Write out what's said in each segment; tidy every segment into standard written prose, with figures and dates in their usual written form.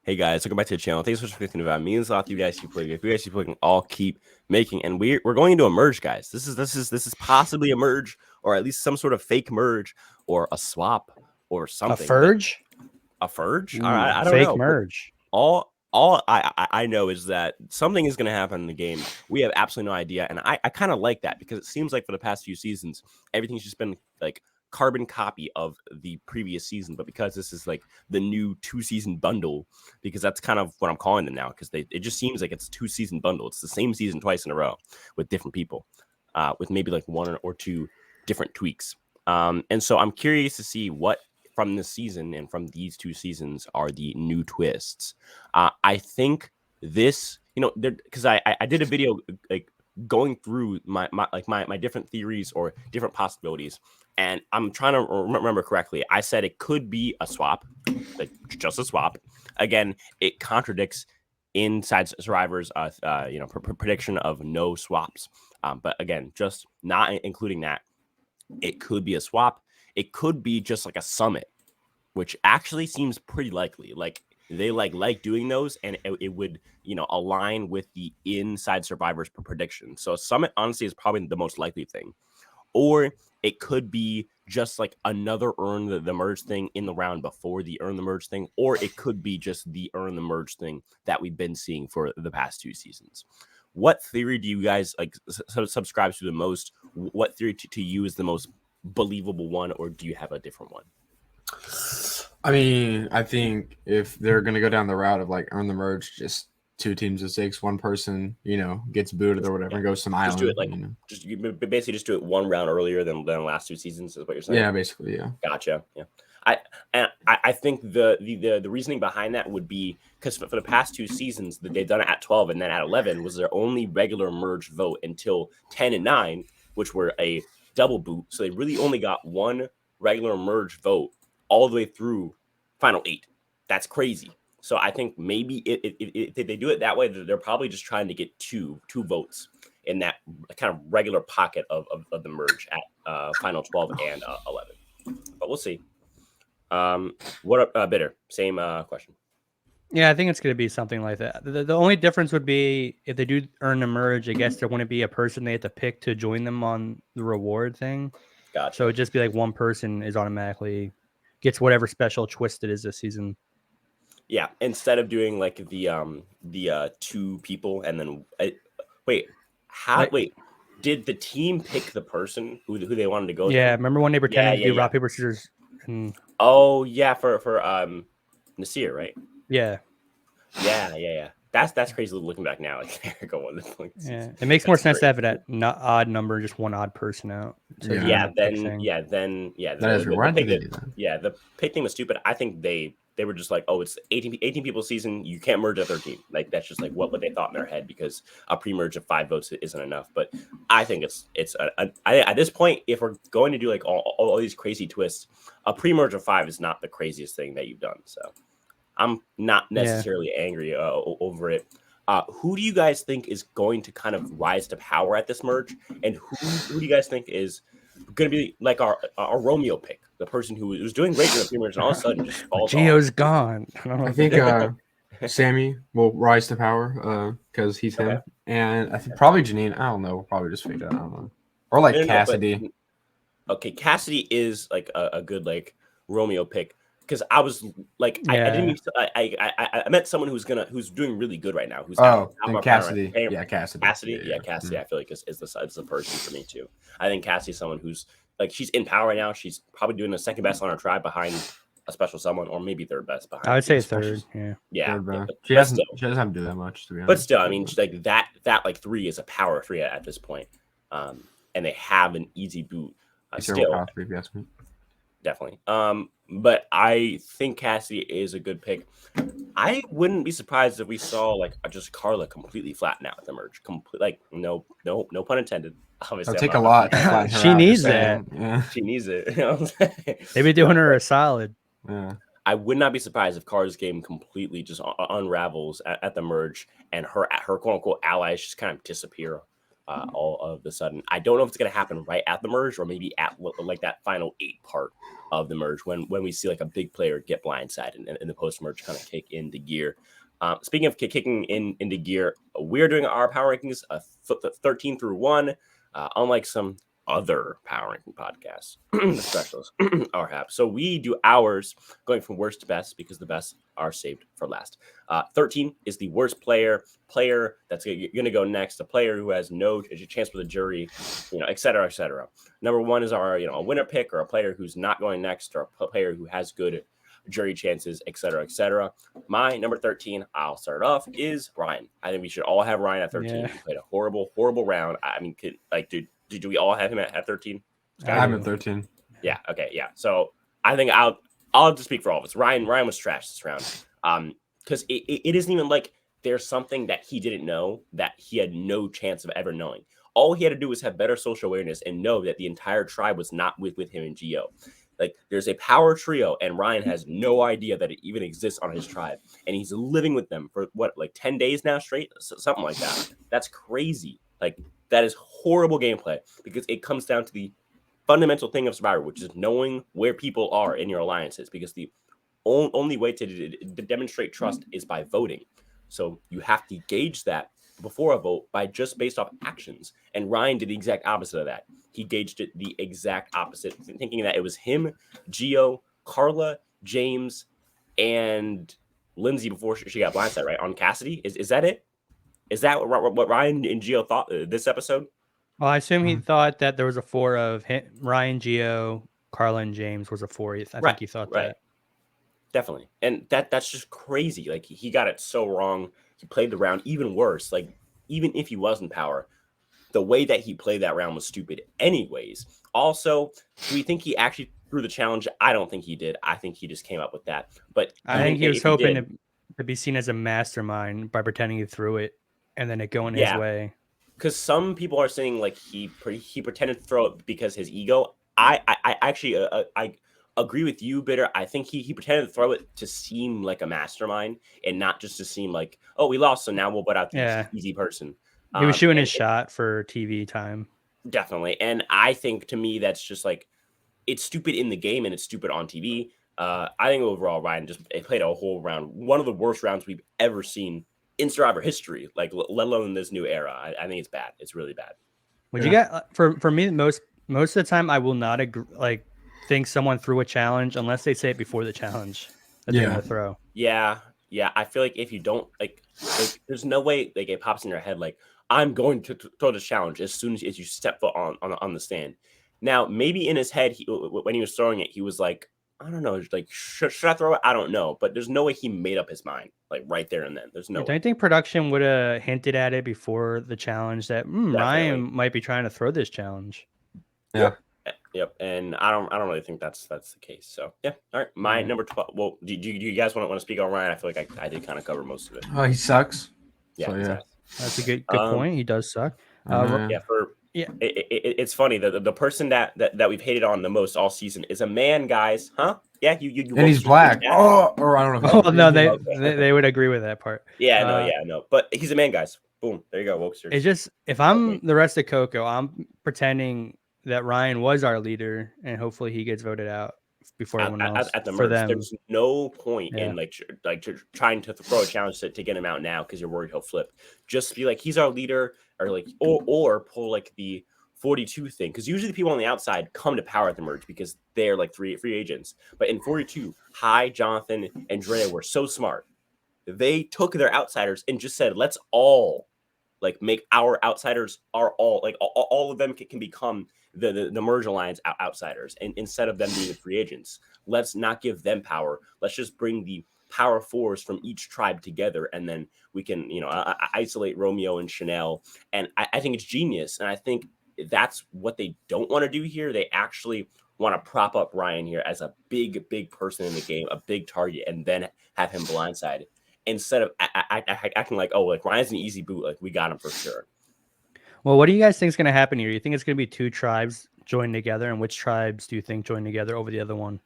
Hey guys, welcome back to the channel. Thanks so much for clicking about me and Sloth. You guys keep clicking. If you guys keep clicking, I'll keep making. And we're going into a merge, guys. This is possibly a merge, or at least some sort of fake merge, or a swap, or something. A Furge? A Furge? Ooh, I don't fake know. merge. All I know is that something is going to happen in the game. We have absolutely no idea, and I kind of like that because it seems like for the past few seasons, everything's just been like carbon copy of the previous season. But because this is like the new 2-season bundle, because that's kind of what I'm calling them now, because it just seems like it's a 2-season bundle. It's the same season twice in a row with different people, with maybe like 1 or 2 different tweaks. And so I'm curious to see what from this season and from these 2 seasons are the new twists. I think this, because I did a video like going through my different theories or different possibilities, and I'm trying to remember correctly. I said it could be a swap, like just a swap. Again, it contradicts Inside Survivor's prediction of no swaps. But again, just not including that. It could be a swap. It could be just like a summit, which actually seems pretty likely. Like they like doing those, and it would align with the Inside Survivors prediction. So a summit honestly is probably the most likely thing. Or it could be just like another earn the merge thing in the round before the earn the merge thing, or it could be just the earn the merge thing that we've been seeing for the past 2 seasons. What theory do you guys like subscribe to the most? What theory to you is the most believable one, or do you have a different one? I mean, I think if they're gonna go down the route of like earn the merge, just 2 teams of 6, one person, gets booted or whatever, and goes some island. Just do it like just basically just do it 1 round earlier than the last 2 seasons is what you're saying. Yeah, basically, yeah. Gotcha. Yeah. I think the reasoning behind that would be because for the past 2 seasons that they've done it at 12 and then at 11 was their only regular merge vote until 10 and 9, which were a double boot. So they really only got 1 regular merge vote all the way through final 8. That's crazy. So I think maybe if they do it that way, they're probably just trying to get two votes in that kind of regular pocket of the merge at final 12 and 11. But we'll see. What Bitter? Same question. Yeah, I think it's going to be something like that. The only difference would be if they do earn a merge, I guess there wouldn't be a person they have to pick to join them on the reward thing. Gotcha. So it'd just be like one person is automatically gets whatever special twist it is this season. Yeah, instead of doing like the 2 people and then wait, did the team pick the person who they wanted to go? Yeah, through? Remember when they pretended to do rock paper scissors? And... Oh yeah, for Nasir, right? Yeah. That's crazy looking back now. Yeah, it makes more sense to have that odd number, just one odd person out. So then that is why did they do that? Yeah, the pick thing was stupid. I think they were just like, oh, it's 18 people season. You can't merge a 13. Like that's just like what they thought in their head because a pre-merge of 5 votes isn't enough. But I think it's at this point, if we're going to do like all these crazy twists, a pre-merge of 5 is not the craziest thing that you've done. So I'm not necessarily angry over it. Who do you guys think is going to kind of rise to power at this merge? And who do you guys think is going to be like our Romeo pick, the person who was doing great in the pre-merge and all of a sudden just falls Gio's off? gone. I think Sammy will rise to power because he's him. And I think probably Janine. I don't know. We'll probably just figure it out. I don't know. Or like Cassidy. Okay, Cassidy is like a good like Romeo pick. Because I was like, I didn't mean to, I met someone who's doing really good right now. Who's Cassidy. Cassidy. Yeah, Cassidy. I feel like is the person for me too. I think Cassidy's someone who's like she's in power right now. She's probably doing the second best on her tribe behind a special someone, or maybe third best behind. I would say third. Yeah. She doesn't have to do that much to be honest. But still, I mean, like that like 3 is a power 3 at this point, and they have an easy boot. Still, power 3, if you ask me. Definitely. But I think Cassidy is a good pick. I wouldn't be surprised if we saw like just Carla completely flatten out at the merge. Like no pun intended. Obviously, it'll take a lot to flatten her she out, needs that. Yeah. She needs it. They've been doing her a solid. Yeah. I would not be surprised if Carla's game completely just unravels at the merge and her quote unquote allies just kind of disappear all of a sudden. I don't know if it's going to happen right at the merge or maybe at like that final 8 part of the merge when we see like a big player get blindsided and the post merge kind of kick into gear. Speaking of kicking into gear, we're doing our power rankings 13 through 1, unlike some other power ranking podcasts, the specialists are have. So we do ours going from worst to best because the best are saved for last. 13 is the worst player that's going to go next, a player who has no chance for the jury, et cetera, et cetera. Number 1 is our, a winner pick or a player who's not going next or a player who has good jury chances, et cetera, et cetera. My number 13, I'll start off, is Ryan. I think we should all have Ryan at 13. Yeah. He played a horrible round. I mean, do we all have him at 13? I'm at 13. Yeah. Okay. Yeah. So I think I'll have to speak for all of us. Ryan was trash this round. Because it isn't even like there's something that he didn't know that he had no chance of ever knowing. All he had to do was have better social awareness and know that the entire tribe was not with him and Geo. Like there's a power trio, and Ryan has no idea that it even exists on his tribe, and he's living with them for like 10 days now straight, something like that. That's crazy. Like that is horrible gameplay because it comes down to the fundamental thing of Survivor, which is knowing where people are in your alliances, because the only way to demonstrate trust is by voting. So you have to gauge that before a vote by just based off actions. And Ryan did the exact opposite of that. He gauged it the exact opposite, thinking that it was him, Gio, Carla, James, and Lindsay before she got blindsided, right? On Cassidy. Is that it? Is that what Ryan and Gio thought this episode? Well, I assume he thought that there was a 4 of Ryan, Gio, Carla, and James was a 4. I think he thought that. Definitely. And that's just crazy. Like he got it so wrong. He played the round even worse. Like even if he was in power, the way that he played that round was stupid anyways. Also, do we think he actually threw the challenge? I don't think he did. I think he just came up with that. But I think he was hoping to be seen as a mastermind by pretending he threw it and then it going his way. Because some people are saying like he pretended to throw it because his ego. I actually I agree with you, Bitter. I think he pretended to throw it to seem like a mastermind and not just to seem like, oh, we lost, so now we'll put out the easy person. He was shooting his shot for TV time. Definitely. And I think to me that's just like it's stupid in the game and it's stupid on TV. I think overall Ryan just played a whole round, one of the worst rounds we've ever seen in Survivor history, like let alone in this new era. I think it's bad. It's really bad. Would you get for me most of the time I will not think someone threw a challenge unless they say it before the challenge that they're gonna throw. Yeah. I feel like if you don't like there's no way like it pops in your head like I'm going to throw this challenge as soon as you step foot on the stand. Now maybe in his head when he was throwing it he was like, I don't know, like should I throw it? I don't know, but there's no way he made up his mind like right there and then. There's no. Don't you think production would have hinted at it before the challenge that Ryan might be trying to throw this challenge? Yeah. Yep. And I don't really think that's the case. So yeah. All right. My number 12. Well, do you guys want to speak on Ryan? I feel like I did kind of cover most of it. Oh, he sucks. Yeah. So, that's a good point. He does suck. It's funny the person that we've hated on the most all season is a man, guys. Huh? Yeah. You and he's black. Or I don't know. Oh no, they would agree with that part. Yeah. No. But he's a man, guys. Boom. There you go. Wokesters. It's just if I'm the rest of Coco, I'm pretending that Ryan was our leader, and hopefully he gets voted out before everyone else. At the merge, there's no point in trying to throw a challenge to get him out now because you're worried he'll flip. Just be like he's our leader, or like or pull like the 42 thing because usually the people on the outside come to power at the merge because they're like free agents. But in 42, Jonathan, and Drea were so smart. They took their outsiders and just said, let's all like make our outsiders all of them can become the merge alliance outsiders, and instead of them being the free agents, let's not give them power. Let's just bring the power fours from each tribe together, and then we can isolate Romeo and Chanel. And I think it's genius, and I think that's what they don't want to do here. They actually want to prop up Ryan here as a big person in the game, a big target, and then have him blindsided instead of acting like, oh, like Ryan's an easy boot, like we got him for sure. Well, what do you guys think is going to happen here? You think it's going to be 2 tribes joined together, and which tribes do you think join together over the other one?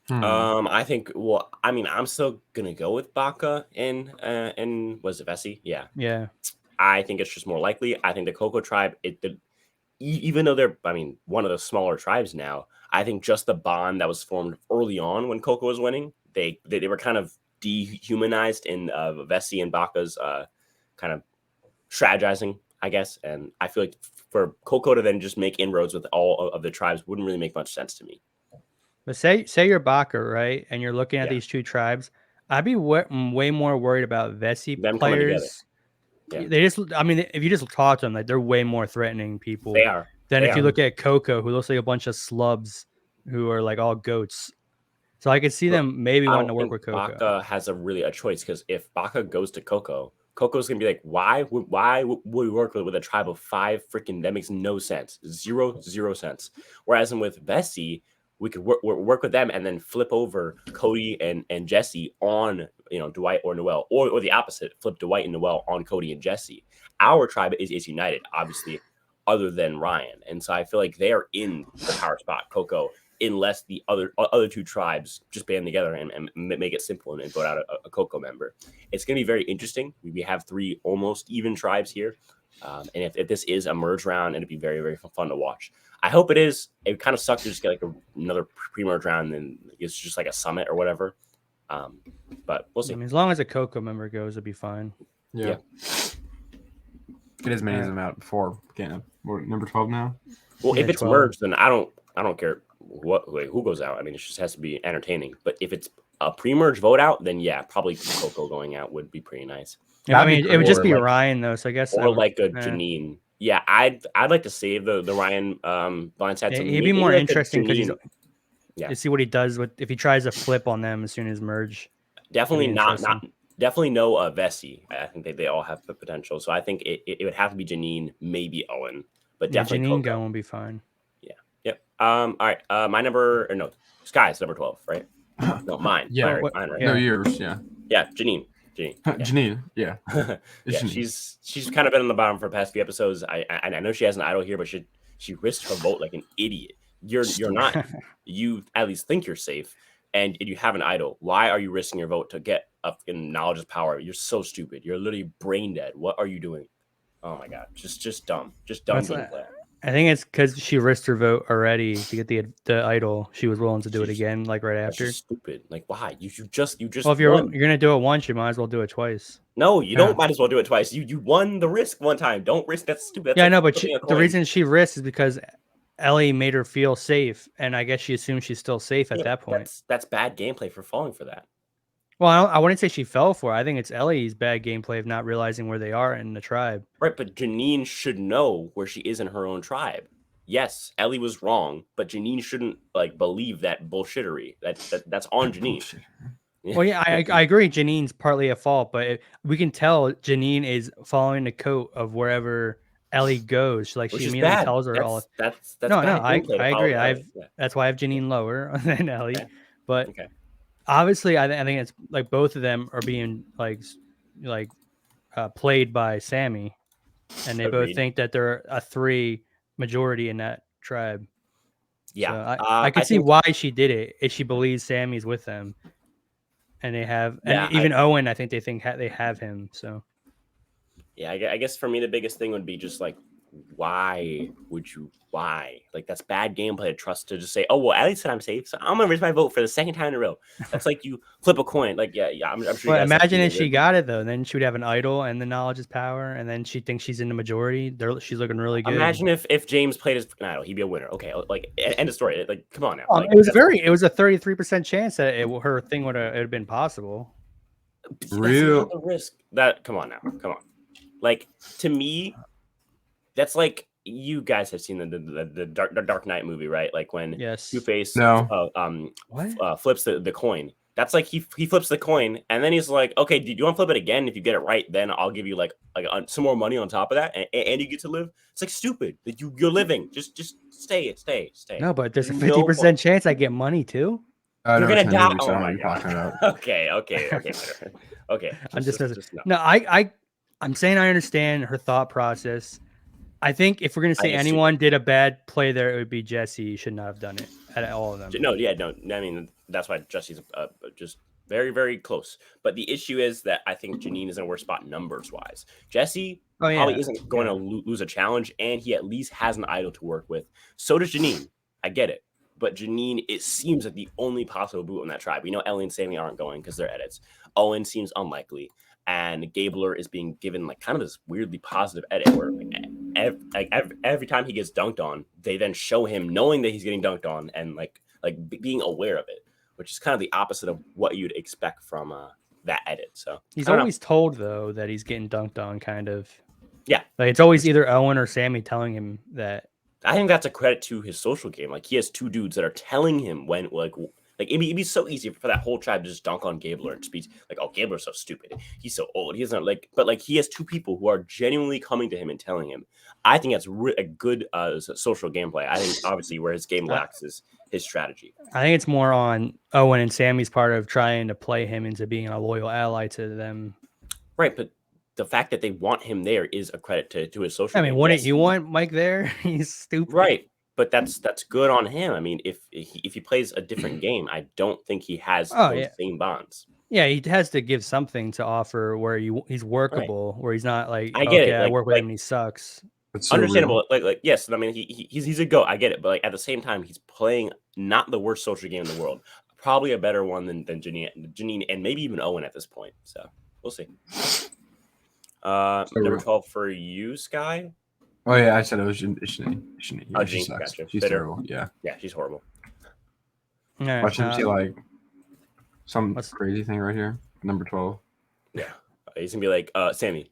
I think. Well, I mean, I'm still gonna go with Baka and was it Vessi? Yeah. I think it's just more likely. I think the Coco tribe, even though they're, one of the smaller tribes now, I think just the bond that was formed early on when Coco was winning, they were kind of dehumanized in Vessi and Baka's kind of strategizing, I guess. And I feel like for Coco to then just make inroads with all of the tribes wouldn't really make much sense to me. But say you're Baka, right? And you're looking at Yeah. these two tribes. I'd be way more worried about Vessi Them coming together. players. Yeah. They just, if you just talk to them, like they're way more threatening people. They are. Than They if you are. look at Coco, who looks like a bunch of slubs who are like all goats. So I could see them maybe wanting to work with Coco. Baka has a choice, because if Baka goes to Coco, Coco's gonna be like, why would we work with a tribe of 5 freaking? That makes no sense. Zero sense. Whereas with Vessi, we could work with them and then flip over Cody and Jesse on Dwight or Noel, or the opposite, flip Dwight and Noel on Cody and Jesse. Our tribe is united, obviously, other than Ryan, and so I feel like they are in the power spot, Coco, unless the other two tribes just band together and make it simple and vote out a Coco member. It's going to be very interesting. We have 3 almost even tribes here. And if this is a merge round, it'd be very, very fun to watch. I hope it is. It kind of sucks to just get like another pre-merge round and it's just like a summit or whatever. But we'll see. As long as a Coco member goes, it'll be fine. Yeah. Get as many as them out before getting we're number 12 now. Well, Yeah, if it's 12. merged, then I don't care who goes out. It just has to be entertaining. But if it's a pre-merge vote out, then yeah, probably Coco going out would be pretty nice. Yeah, it would just be like, Ryan though, so I guess. Or like a Janine. Yeah, I'd like to save the Ryan blind side. Yeah, he'd be more interesting because to see what he does if he tries to flip on them as soon as merge. Definitely definitely no Vessi. I think they all have the potential. So I think it would have to be Janine, maybe Owen, but definitely Janine Coco. going would be fine. Yeah. Yep. All right. Sky's number 12, right? No, mine. Yeah. Mine, right? No, yours. Yeah. Yeah, Janine. Yeah. Janine. Yeah. Yeah, she's kind of been on the bottom for the past few episodes. I know she has an idol here, but she risked her vote like an idiot. You're not. You at least think you're safe, and you have an idol. Why are you risking your vote to get up in knowledge is power? You're so stupid. You're literally brain dead. What are you doing? Oh my god, just dumb. Just dumb gameplay. I think it's because she risked her vote already to get the idol. She was willing to do it again, like right after. That's stupid. Like why? You just. Well, if you're gonna do it once, you might as well do it twice. No, you don't. Might as well do it twice. You won the risk one time. Don't risk. That's stupid. That's I know, but the reason she risked is because Ellie made her feel safe, and I guess she assumed she's still safe at that point. That's bad gameplay for falling for that. Well, I wouldn't say she fell for it. I think it's Ellie's bad gameplay of not realizing where they are in the tribe. Right, but Janine should know where she is in her own tribe. Yes, Ellie was wrong, but Janine shouldn't believe that bullshittery. That's on Janine. Well, yeah, I agree. Janine's partly at fault, but we can tell Janine is following the coat of wherever Ellie goes. She immediately tells her all. That's no. I agree. That's why I have Janine lower than Ellie. Okay. But obviously, I think it's like both of them are being played by Sammy, and they both think that they're a 3 majority in that tribe. Yeah, so I can see why she did it if she believes Sammy's with them. And they have, even Owen, I think they have him. So, yeah, I guess for me the biggest thing would be just why would you? Why? That's bad gameplay to trust to just say, oh well, Ellie said I'm safe, so I'm gonna raise my vote for the second time in a row. That's like you flip a coin. I'm sure. But imagine if she got it though, then she would have an idol, and the knowledge is power, and then she thinks she's in the majority. She's looking really good. Imagine if James played his idol, he'd be a winner. Okay, end of story. Come on now. It was a 33% chance that her thing would have been possible. Real the risk. Come on now. Come on. To me, that's you guys have seen the Dark Knight movie, right? When Two-Face flips the coin. That's he flips the coin and then he's like, okay, do you want to flip it again? If you get it right, then I'll give you some more money on top of that, and you get to live. It's stupid that you're living. Just stay. No, but there's a 50% chance I get money too. You're gonna die. Oh my god. Okay. I'm just no. I'm saying I understand her thought process. I think if we're going to say anyone did a bad play there, it would be Jesse. You should not have done it at all of them. No. I mean, that's why Jesse's just Very, very close. But the issue is that I think Janine is in a worse spot numbers-wise. Jesse probably isn't going to lose a challenge, and he at least has an idol to work with. So does Janine. I get it. But Janine, it seems like the only possible boot on that tribe. We know Ellie and Sammy aren't going because they're edits. Owen seems unlikely. And Gabler is being given like kind of this weirdly positive edit where every time he gets dunked on, they then show him knowing that he's getting dunked on and like being aware of it, which is kind of the opposite of what you'd expect from that edit. So he's always told though that he's getting dunked on, kind of. Yeah, like it's always either Owen or Sammy telling him that. I think that's a credit to his social game. Like he has two dudes that are telling him when it'd be so easy for that whole tribe to just dunk on Gabler and just be like, "Oh, Gabler's so stupid. He's so old. He's not like." But like he has two people who are genuinely coming to him and telling him. I think that's a good social gameplay. I think obviously where his game lacks is his strategy. I think it's more on Owen and Sammy's part of trying to play him into being a loyal ally to them. Right, but the fact that they want him there is a credit to his social. I mean, wouldn't you want Mike there? He's stupid. Right. But that's good on him. I mean, if he plays a different game, I don't think he has those same bonds. Yeah, he has to give something to offer where he's workable, where he's not like, I get it. I work with him and he sucks. So understandable. Like yes, I mean he's a GOAT. I get it, but like at the same time, he's playing not the worst social game in the world. Probably a better one than Janine and maybe even Owen at this point. So we'll see. Number 12 for you, Sky. Oh yeah, I said it was Ishni. Oh, Jean, gotcha. She's terrible. Yeah, she's horrible. Yeah, watch him see like some crazy thing right here. Number 12. Yeah, he's gonna be like Sammy.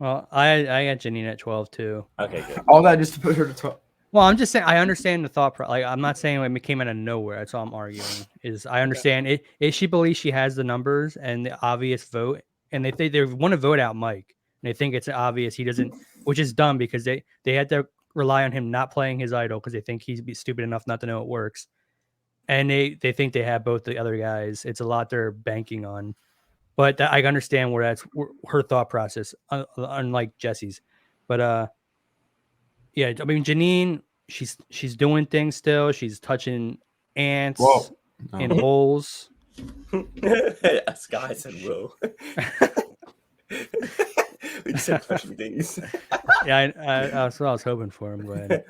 Well, I got Janine at 12 too. Okay, good. All that just to put her to 12. Well, I'm just saying I understand the thought. Like I'm not saying it came out of nowhere. That's all I'm arguing. Is I understand it. If she believes she has the numbers and the obvious vote, and they want to vote out Mike, and they think it's obvious he doesn't, which is dumb because they had to rely on him not playing his idol because they think he's stupid enough not to know it works, and they think they have both the other guys. It's a lot they're banking on, but I understand where that's her thought process, unlike Jesse's. But yeah, I mean Janine, she's doing things still. She's touching ants in holes. Sky said, "Whoa." We said touching things. Yeah, that's what I was hoping for. I'm glad.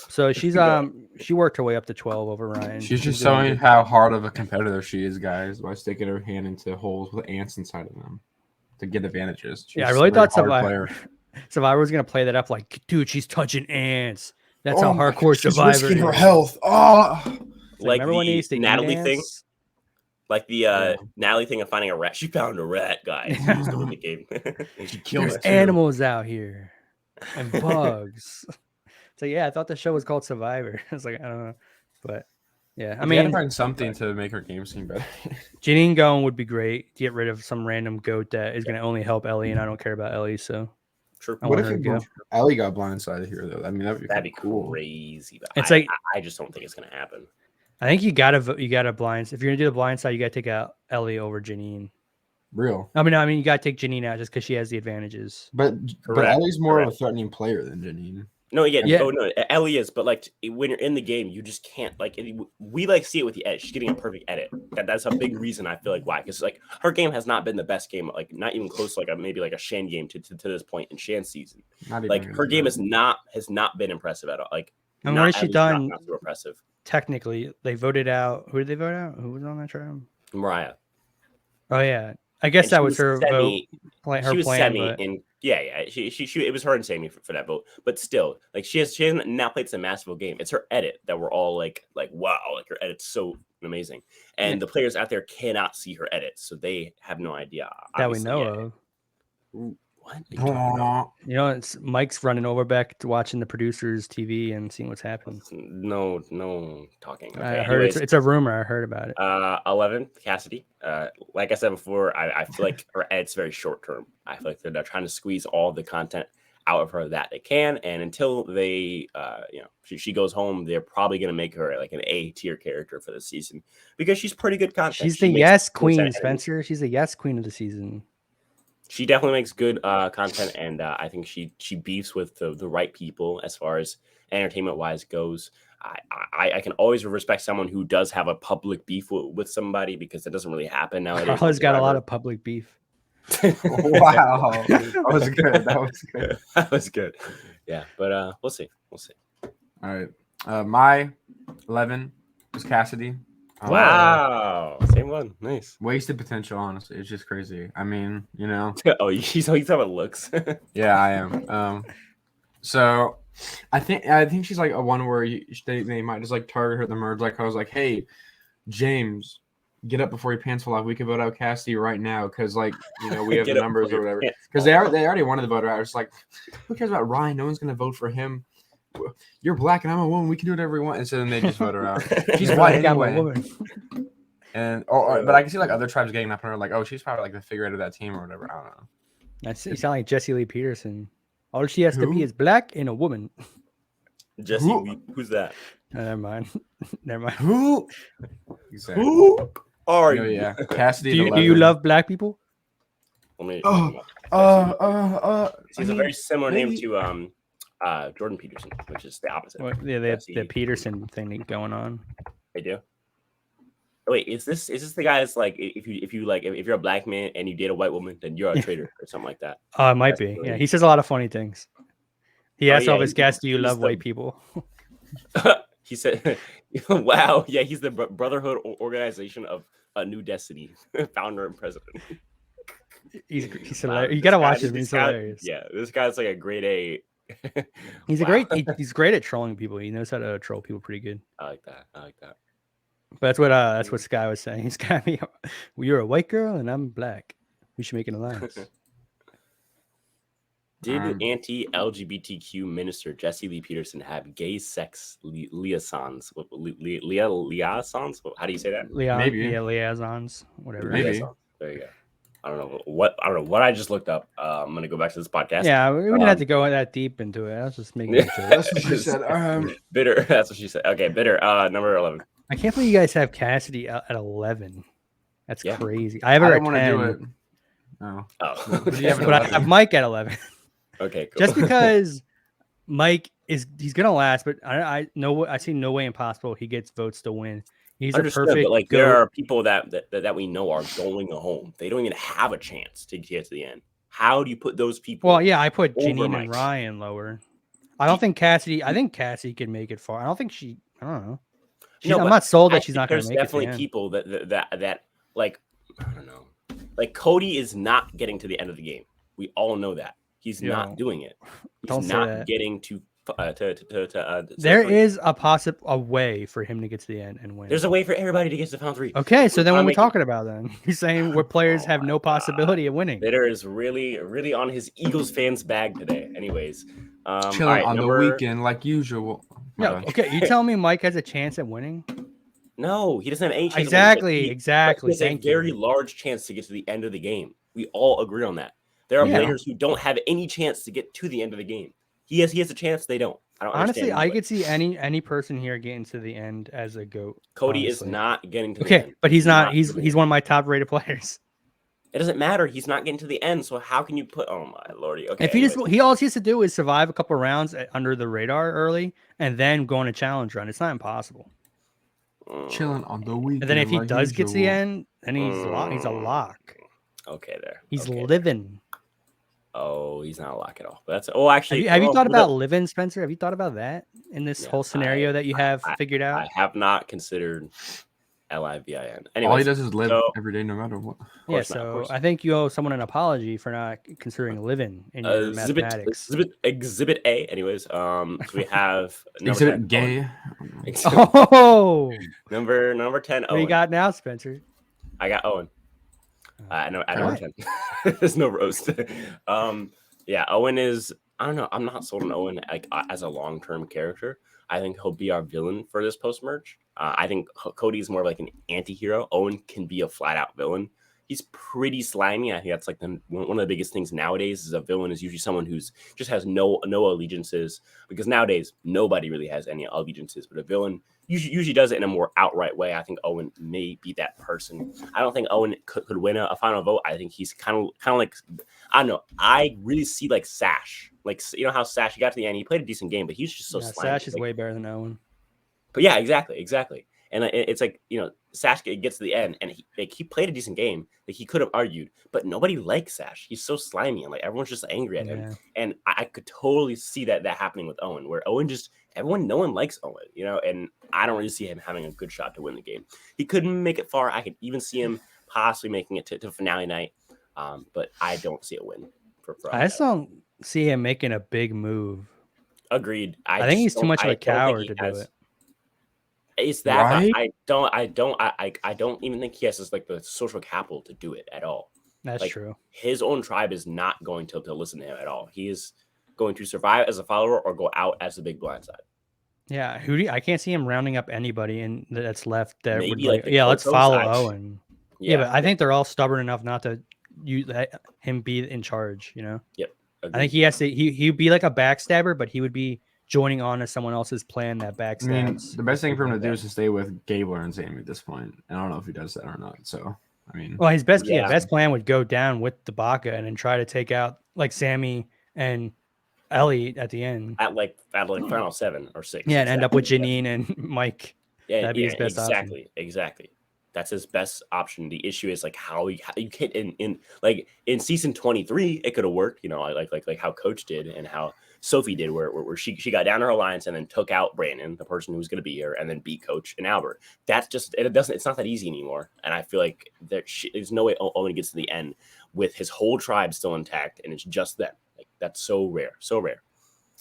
So she worked her way up to 12 over Ryan. She's just showing how hard of a competitor she is, guys, by sticking her hand into holes with ants inside of them to get advantages. I really thought Survivor was gonna play that up like, dude, she's touching ants. That's how hardcore Survivor. She's risking her health. Oh. Like the Natalie thing, like the Natalie thing of finding a rat. She found a rat, guys. She used to win the game. She killed There's animals out here and bugs. So yeah, I thought the show was called Survivor. I was like, I don't know, but yeah, I mean, find something to make her game seem better. Janine going would be great. Get rid of some random goat that is going to only help Ellie, and I don't care about Ellie. So true. What if Ellie got blindsided here though? I mean, that'd be cool. Crazy. But it's I just don't think it's going to happen. I think you gotta blind. If you're gonna do the blind side, you gotta take out Ellie over Janine. Real. I mean, you gotta take Janine out just because she has the advantages. But Ellie's more of a threatening player than Janine. No, yeah. Oh no, Ellie is. But like when you're in the game, you just can't we see it with the edit. She's getting a perfect edit. That's a big reason I feel like why, because like her game has not been the best game, like not even close to maybe a Shan game to this point in Shan's season. Like her game has not been impressive at all. Like, and what has she done? Not so impressive. Technically, they voted out. Who did they vote out? Who was on that trial? Mariah. Oh yeah, I guess that was her vote. She was semi, and yeah. She it was her and Sammy for that vote. But still, like she hasn't now played some masterful game. It's her edit that we're all like wow, like her edit's so amazing, and the players out there cannot see her edit, so they have no idea that we know of. What? You know, it's Mike's running over back to watching the producers' TV and seeing what's happening. No talking. Okay, I heard it's a rumor. I heard about it. 11, Cassidy. Like I said before, I feel like her edit's very short term. I feel like they're trying to squeeze all the content out of her that they can, and until they, she goes home, they're probably going to make her like an A tier character for the season because she's pretty good content. She's the yes queen, Spencer. She's the yes queen of the season. She definitely makes good content, and I think she beefs with the right people as far as entertainment wise goes. I can always respect someone who does have a public beef with somebody because it doesn't really happen nowadays. Carla's got a lot of public beef. Wow, that was good. That was good. That was good. Yeah, but we'll see. We'll see. All right, my 11 was Cassidy. Wow, same one. Nice. Wasted potential, honestly. It's just crazy. I mean, Oh, he's talking about looks. Yeah, I am. So I think she's like a one where they might just like target her at the merge. Like I was like, hey, James, get up before your pants fall off. We can vote out Cassidy right now because we have the numbers or whatever. Because they already wanted to vote her out. It's like, who cares about Ryan? No one's gonna vote for him. You're black and I'm a woman. We can do whatever we want. And so then they just vote her out. She's white anyway. And but I can see like other tribes getting up on her, like, oh, she's probably like the figurehead of that team or whatever. I don't know. You sound like Jesse Lee Peterson. All she has to be is black and a woman. Jesse, who's that? Never mind. Never mind. Who? Exactly. Who are you? Yeah, Cassidy. Do you love black people? She's She's a very similar name to Jordan Peterson, which is the opposite. Well, yeah, they have the Peterson thing going on. They do. Oh, wait, is this the guy that's like if you're a black man and you date a white woman, then you're a traitor or something like that? It might be. Yeah, he says a lot of funny things. He asked all of his guests, "Do you love white people?" He said, "Wow, yeah, he's the Brotherhood Organization of a New Destiny, founder and president." He's hilarious. You gotta watch him. He's hilarious. Yeah, this guy's like a grade A. He's he's great at trolling people. He knows how to troll people pretty good. I like that. But that's what Sky was saying. He's got me. Well, you're a white girl and I'm black. We should make an alliance. Did anti-LGBTQ minister Jesse Lee Peterson have gay sex liaisons? Liaisons? How do you say that? Maybe. Yeah, liaisons. Whatever. Maybe. There you go. I don't know what I just looked up. I'm gonna go back to this podcast. Yeah, we didn't have to go that deep into it. I was just making. That's what she said. Bitter. That's what she said. Okay, bitter. Number 11. I can't believe you guys have Cassidy at 11. That's crazy. I I have her don't at want to 10. do it. No. Oh. But I have Mike at 11. Okay, cool. Just because Mike he's gonna last, but I see no way impossible he gets votes to win. He's Understood, a perfect. But like there are people that we know are going home. They don't even have a chance to get to the end. How do you put those people? Well, yeah, I put over Janine Mike? and Ryan lower. I don't think Cassidy. I think Cassidy can make it far. I don't know. I'm not sold that she's not going to make it. There's definitely people that like I don't know. Like Cody is not getting to the end of the game. We all know that. He's not doing it. He's not getting to there is a way for him to get to the end and win. There's a way for everybody to get to Final 3. Okay, so then what are we talking about then? He's saying where players have no possibility of winning. Bitter is really on his Eagles fans bag today. Anyways, chilling on the weekend like usual. No, okay. You tell me Mike has a chance at winning? No, he doesn't have any chance. Exactly. He has a very large chance to get to the end of the game. We all agree on that. There are players who don't have any chance to get to the end of the game. He has a chance. They don't. I don't honestly, understand. I could see any person here getting to the end as a GOAT. Cody honestly. is not getting to the end. But he's not. He's one of my top rated players. It doesn't matter. He's not getting to the end. So how can you put? Oh my lordy. Okay. If he all he has to do is survive a couple rounds under the radar early, and then go on a challenge run. It's not impossible. Chilling on the weekend. And then if he does get to the end, then he's a lock. Okay, there. He's living. Oh, he's not a lock at all. But that's actually. Have you thought about living, Spencer? Have you thought about that in this whole scenario that you have figured out? I have not considered LIVIN. Anyways, all he does is live every day, no matter what. Yeah, so I think you owe someone an apology for not considering living in your mathematics. Exhibit A. Anyways, so we have Exhibit gay. Oh, number 10. What do you got now, Spencer? I got Owen. I know. At number 10. There's no roast. Yeah, Owen is. I don't know. I'm not sold on Owen like as a long-term character. I think he'll be our villain for this post-merge. I think Cody's more like an anti-hero. Owen can be a flat-out villain. He's pretty slimy. I think that's like one of the biggest things nowadays is a villain is usually someone who's just has no allegiances, because nowadays nobody really has any allegiances, but a villain usually does it in a more outright way. I think Owen may be that person. I don't think Owen could win a final vote. I think he's kind of like, I don't know. I really see like Sash. Like, you know how Sash, he got to the end, he played a decent game, but he's just so slimy. Sash is way better than Owen. But yeah, exactly. And it's like, Sash gets to the end, and he played a decent game. Like, he could have argued, but nobody likes Sash. He's so slimy, and like everyone's just angry at him. Yeah. And I could totally see that happening with Owen, where Owen no one likes Owen, and I don't really see him having a good shot to win the game. He couldn't make it far. I could even see him possibly making it to finale night, but I don't see a win for I just don't see him making a big move. Agreed. I think he's too much of a coward to do it. It's that, Right? but I don't even think he has like the social capital to do it at all. That's Like, true. His own tribe is not going to listen to him at all. He is going to survive as a follower or go out as the big blind side. Yeah, I can't see him rounding up anybody that's left that would Maybe, like, like, the let's Coco follow side. Owen. Yeah, but I think they're all stubborn enough not to him be in charge. Yep. I think he has to. He'd be like a backstabber, but he would be joining on to someone else's plan that I backstabs. mean, the best thing for him to do that. is to stay with Gabler and Sammy at this point. And I don't know if he does that or not. So, I mean, Well, his best Yeah. best plan would go down with the Baka and then try to take out like Sammy and Ellie at the end. at final 7 or 6. Yeah, and end up with exactly. Janine and Mike. Yeah, That'd be his best option. Exactly. That's his best option. The issue is like how you can't in season 23 it could have worked, like how Coach did and how Sophie did, where she got down to her alliance and then took out Brandon, the person who was going to be here, and then beat Coach and Albert. That's just it's not that easy anymore. And I feel like there's no way Owen gets to the end with his whole tribe still intact and it's just them. Like, that's so rare.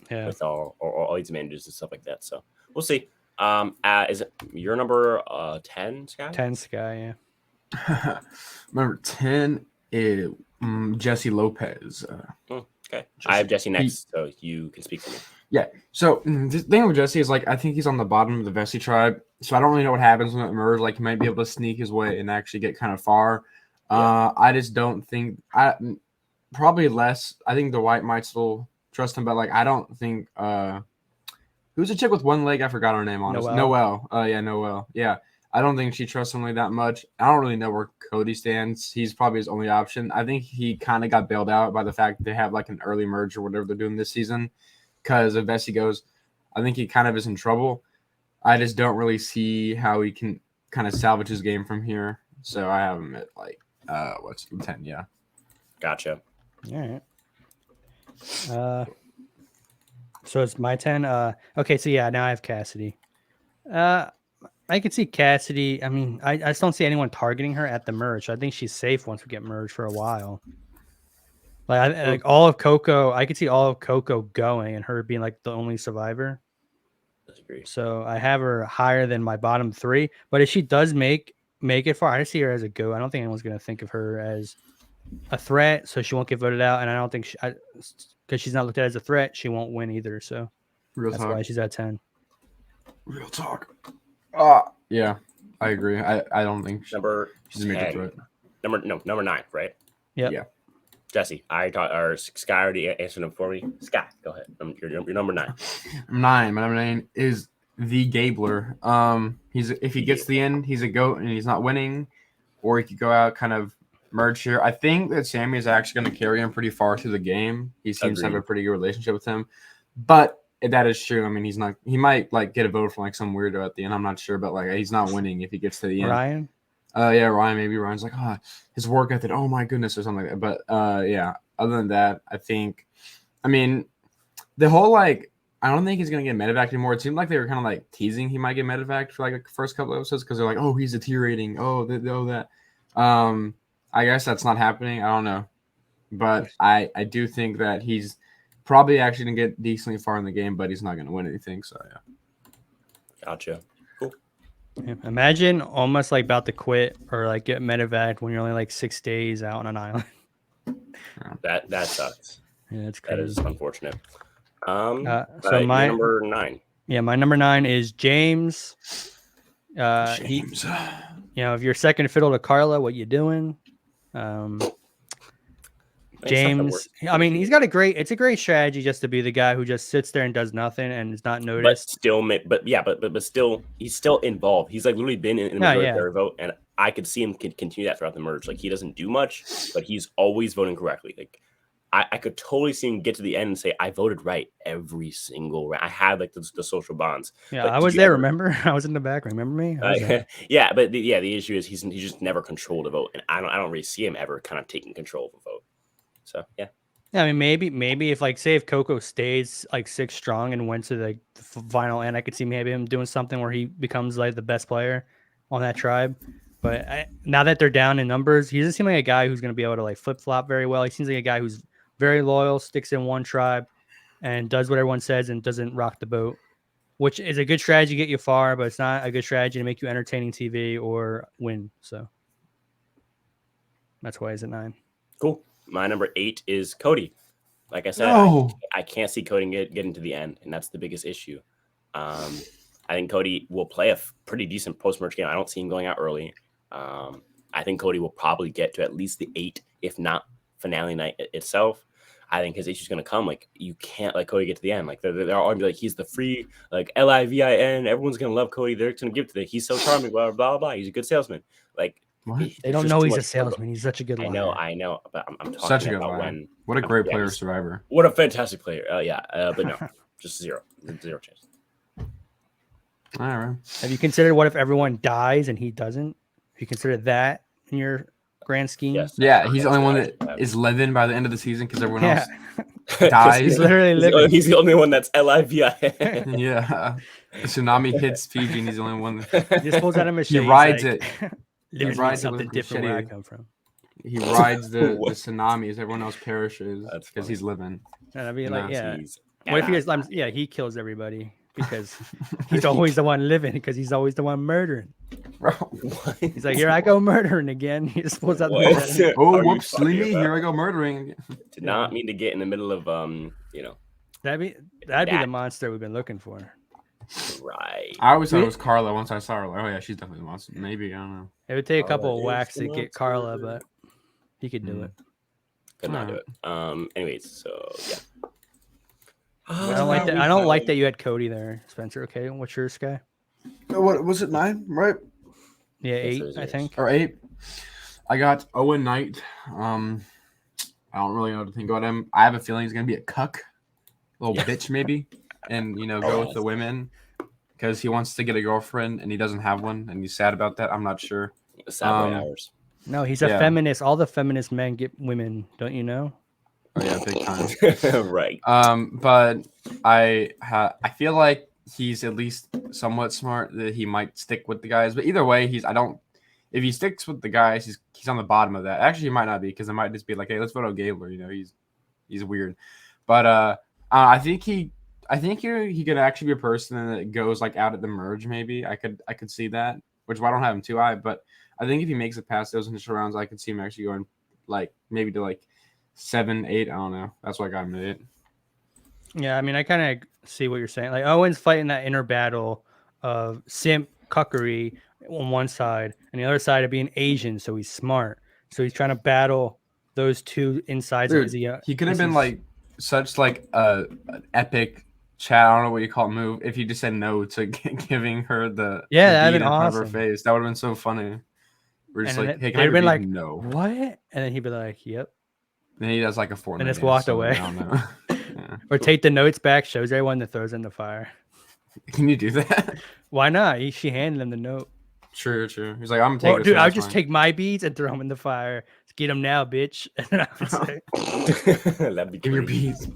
Yeah. With all these managers and stuff like that. So we'll see. Is it your number 10, Sky? 10 Sky, yeah. Number 10 is Jesse Lopez. Okay. I have Jesse next, so you can speak for me. Yeah. So the thing with Jesse is like I think he's on the bottom of the Vessi tribe, so I don't really know what happens when it emerges. Like, he might be able to sneak his way and actually get kind of far. I just don't think probably less. I think the White might still trust him, but like I don't think who's a chick with one leg? I forgot her name, honestly. Noelle. Yeah, Noelle. Yeah. I don't think she trusts him like that much. I don't really know where Cody stands. He's probably his only option. I think he kind of got bailed out by the fact that they have like an early merge or whatever they're doing this season. Because if Vessi goes, I think he kind of is in trouble. I just don't really see how he can kind of salvage his game from here. So I have him at like, 10? Yeah. Gotcha. All right. So it's my 10. Okay, so yeah, now I have Cassidy. I could see Cassidy. I mean, I just don't see anyone targeting her at the merge. I think she's safe once we get merged for a while. Like all of Coco, I could see all of Coco going and her being like the only survivor. Disagree. So I have her higher than my bottom 3. But if she does make it far, I see her as a go. I don't think anyone's gonna think of her as a threat, so she won't get voted out. And I don't think because she's not looked at as a threat, she won't win either. So that's why she's at 10. Real talk. Yeah, I agree. I don't think she's a major threat. Number 9, right? Yep. Yeah. Jesse, Sky already answered them for me. Sky, go ahead. You're number 9. My number 9 is the Gabler. If he gets to the end, he's a goat and he's not winning, or he could go out kind of merge here. I think that Sammy is actually going to carry him pretty far through the game. He seems to have a pretty good relationship with him, but that is true. I mean, he's not. He might like get a vote from like some weirdo at the end. I'm not sure, but like he's not winning if he gets to the end. Ryan. Yeah, Ryan. Maybe Ryan's like, his work ethic. Oh my goodness, or something like that. But yeah. Other than that, I mean, the whole like, I don't think he's gonna get medevac anymore. It seemed like they were kind of like teasing he might get medevac for like the first couple of episodes because they're like, oh, he's deteriorating. Oh, that. I guess that's not happening. I don't know, but I do think that he's probably actually gonna get decently far in the game, but he's not gonna win anything. So yeah. Gotcha. Cool. Yeah. Imagine almost like about to quit or like get medevac when you're only like 6 days out on an island. That sucks. Yeah, it's That crazy. is unfortunate. So my number 9. Yeah, my number 9 is James. James. If you're second fiddle to Carla, what you doing? James, I mean, he's got it's a great strategy just to be the guy who just sits there and does nothing and is not noticed. But still, he's still involved. He's like literally been in the majority vote, and I could see him continue that throughout the merge. Like, he doesn't do much, but he's always voting correctly. Like, I could totally see him get to the end and say, I voted right every single round. I had like the social bonds. Yeah, But I did was you there. ever- Remember, I was in the back. Remember me? I was there. yeah, but the issue is he just never controlled a vote, and I don't really see him ever kind of taking control of a vote. So yeah. Yeah, I mean, maybe if like say if Coco stays like 6 strong and went to the final end, I could see maybe him doing something where he becomes like the best player on that tribe. But now that they're down in numbers, he doesn't seem like a guy who's going to be able to like flip flop very well. He seems like a guy who's very loyal, sticks in one tribe, and does what everyone says and doesn't rock the boat, which is a good strategy to get you far, but it's not a good strategy to make you entertaining TV or win. So that's why he's at 9. Cool. My number 8 is Cody. Like I said, No. I can't see Cody getting to the end, and that's the biggest issue. I think Cody will play a pretty decent post-merge game. I don't see him going out early. I think Cody will probably get to at least the 8, if not finale night itself. I think his issue is going to come. Like, you can't let Cody get to the end. Like, they're all going to be like, he's the free, like, LIVIN. Everyone's going to love Cody. They're going to give to the, he's so charming, blah, blah, blah, blah. He's a good salesman. Like, What? They there's don't just know too he's a much- salesman. He's such a good liar. I know, but I'm talking Such a good about liar. when. What a great yeah, player, he's- Survivor. What a fantastic player. But no, just zero chance. All right. Have you considered what if everyone dies and he doesn't? Have you considered that in your grand scheme? Yes. Yeah, he's the only one that That's- is living by the end of the season because everyone Yeah. else dies. He's literally living. He's the only one that's LIVIN. Yeah. The tsunami hits Fiji and he's the only one that He just pulls out a machete. he rides like, it. Living rides it something with different where I machete. come from. He rides the What? tsunamis. Everyone else perishes That's because he's living. And I'd be like, No, yeah. Jeez. What if he is? Yeah, he kills everybody because he's always the one living because he's always the one murdering. Bro. What? He's like, here I go murdering again. He just pulls out the What? machete. Oh, Are you whoops, talking leave me. about? Here I go murdering. Did not mean to get in the middle of That'd be That- the monster we've been looking for. right. I always thought it was Carla. Once I saw her, like, oh yeah, she's definitely the monster. Maybe I don't know. It would take a couple Carla of is whacks the to get Carla, monster. but he could do Mm. it. Could not do it. Anyways, so yeah. I don't like that. I don't like that you had Cody there, Spencer. Okay, what's yours, Sky? What was it? 9, right? Yeah, Yes, 8, it is I yours. think. Or 8? I got Owen Knight. I don't really know what to think about him. I have a feeling he's gonna be a cuck, little Yeah. bitch maybe, and go with the women because he wants to get a girlfriend and he doesn't have one, and he's sad about that. I'm not sure. Sad hours. No, he's a Yeah. feminist. All the feminist men get women, don't you know? Oh yeah, big time. Right. But I feel like he's at least somewhat smart that he might stick with the guys. But either way, if he sticks with the guys, he's on the bottom of that. Actually, he might not be because it might just be like, hey, let's vote out Gabler. He's weird. But I think he could actually be a person that goes like out at the merge. Maybe I could see that. Which I don't have him too high, but I think if he makes it past those initial rounds, I could see him actually going like maybe to like 7, 8. I don't know. That's why I got him at 8. Yeah, I mean, I kind of see what you're saying. Like Owen's fighting that inner battle of simp cuckery on one side, and the other side of being Asian, so he's smart. So he's trying to battle those two insides. Dude, Is he could have is been he- like such like an epic chat. I don't know what you call it, move. If he just said no to giving her the Yeah, the that'd bead been in front of her awesome. face, that would have been so funny. We're just And like, then hey, can they'd I have been have like, no? what? And then he'd be like, yep. Then he does like a 4 And just walked away. I don't know. Yeah. Or take the notes back, shows everyone that throws in the fire. Can you do that? Why not? She handed him the note. True. He's like, I'm gonna take Well, this. dude, one, I would that's just fine. take my beads and throw them in the fire. Get them now, bitch. And then I would say, That'd be Give your crazy. beats.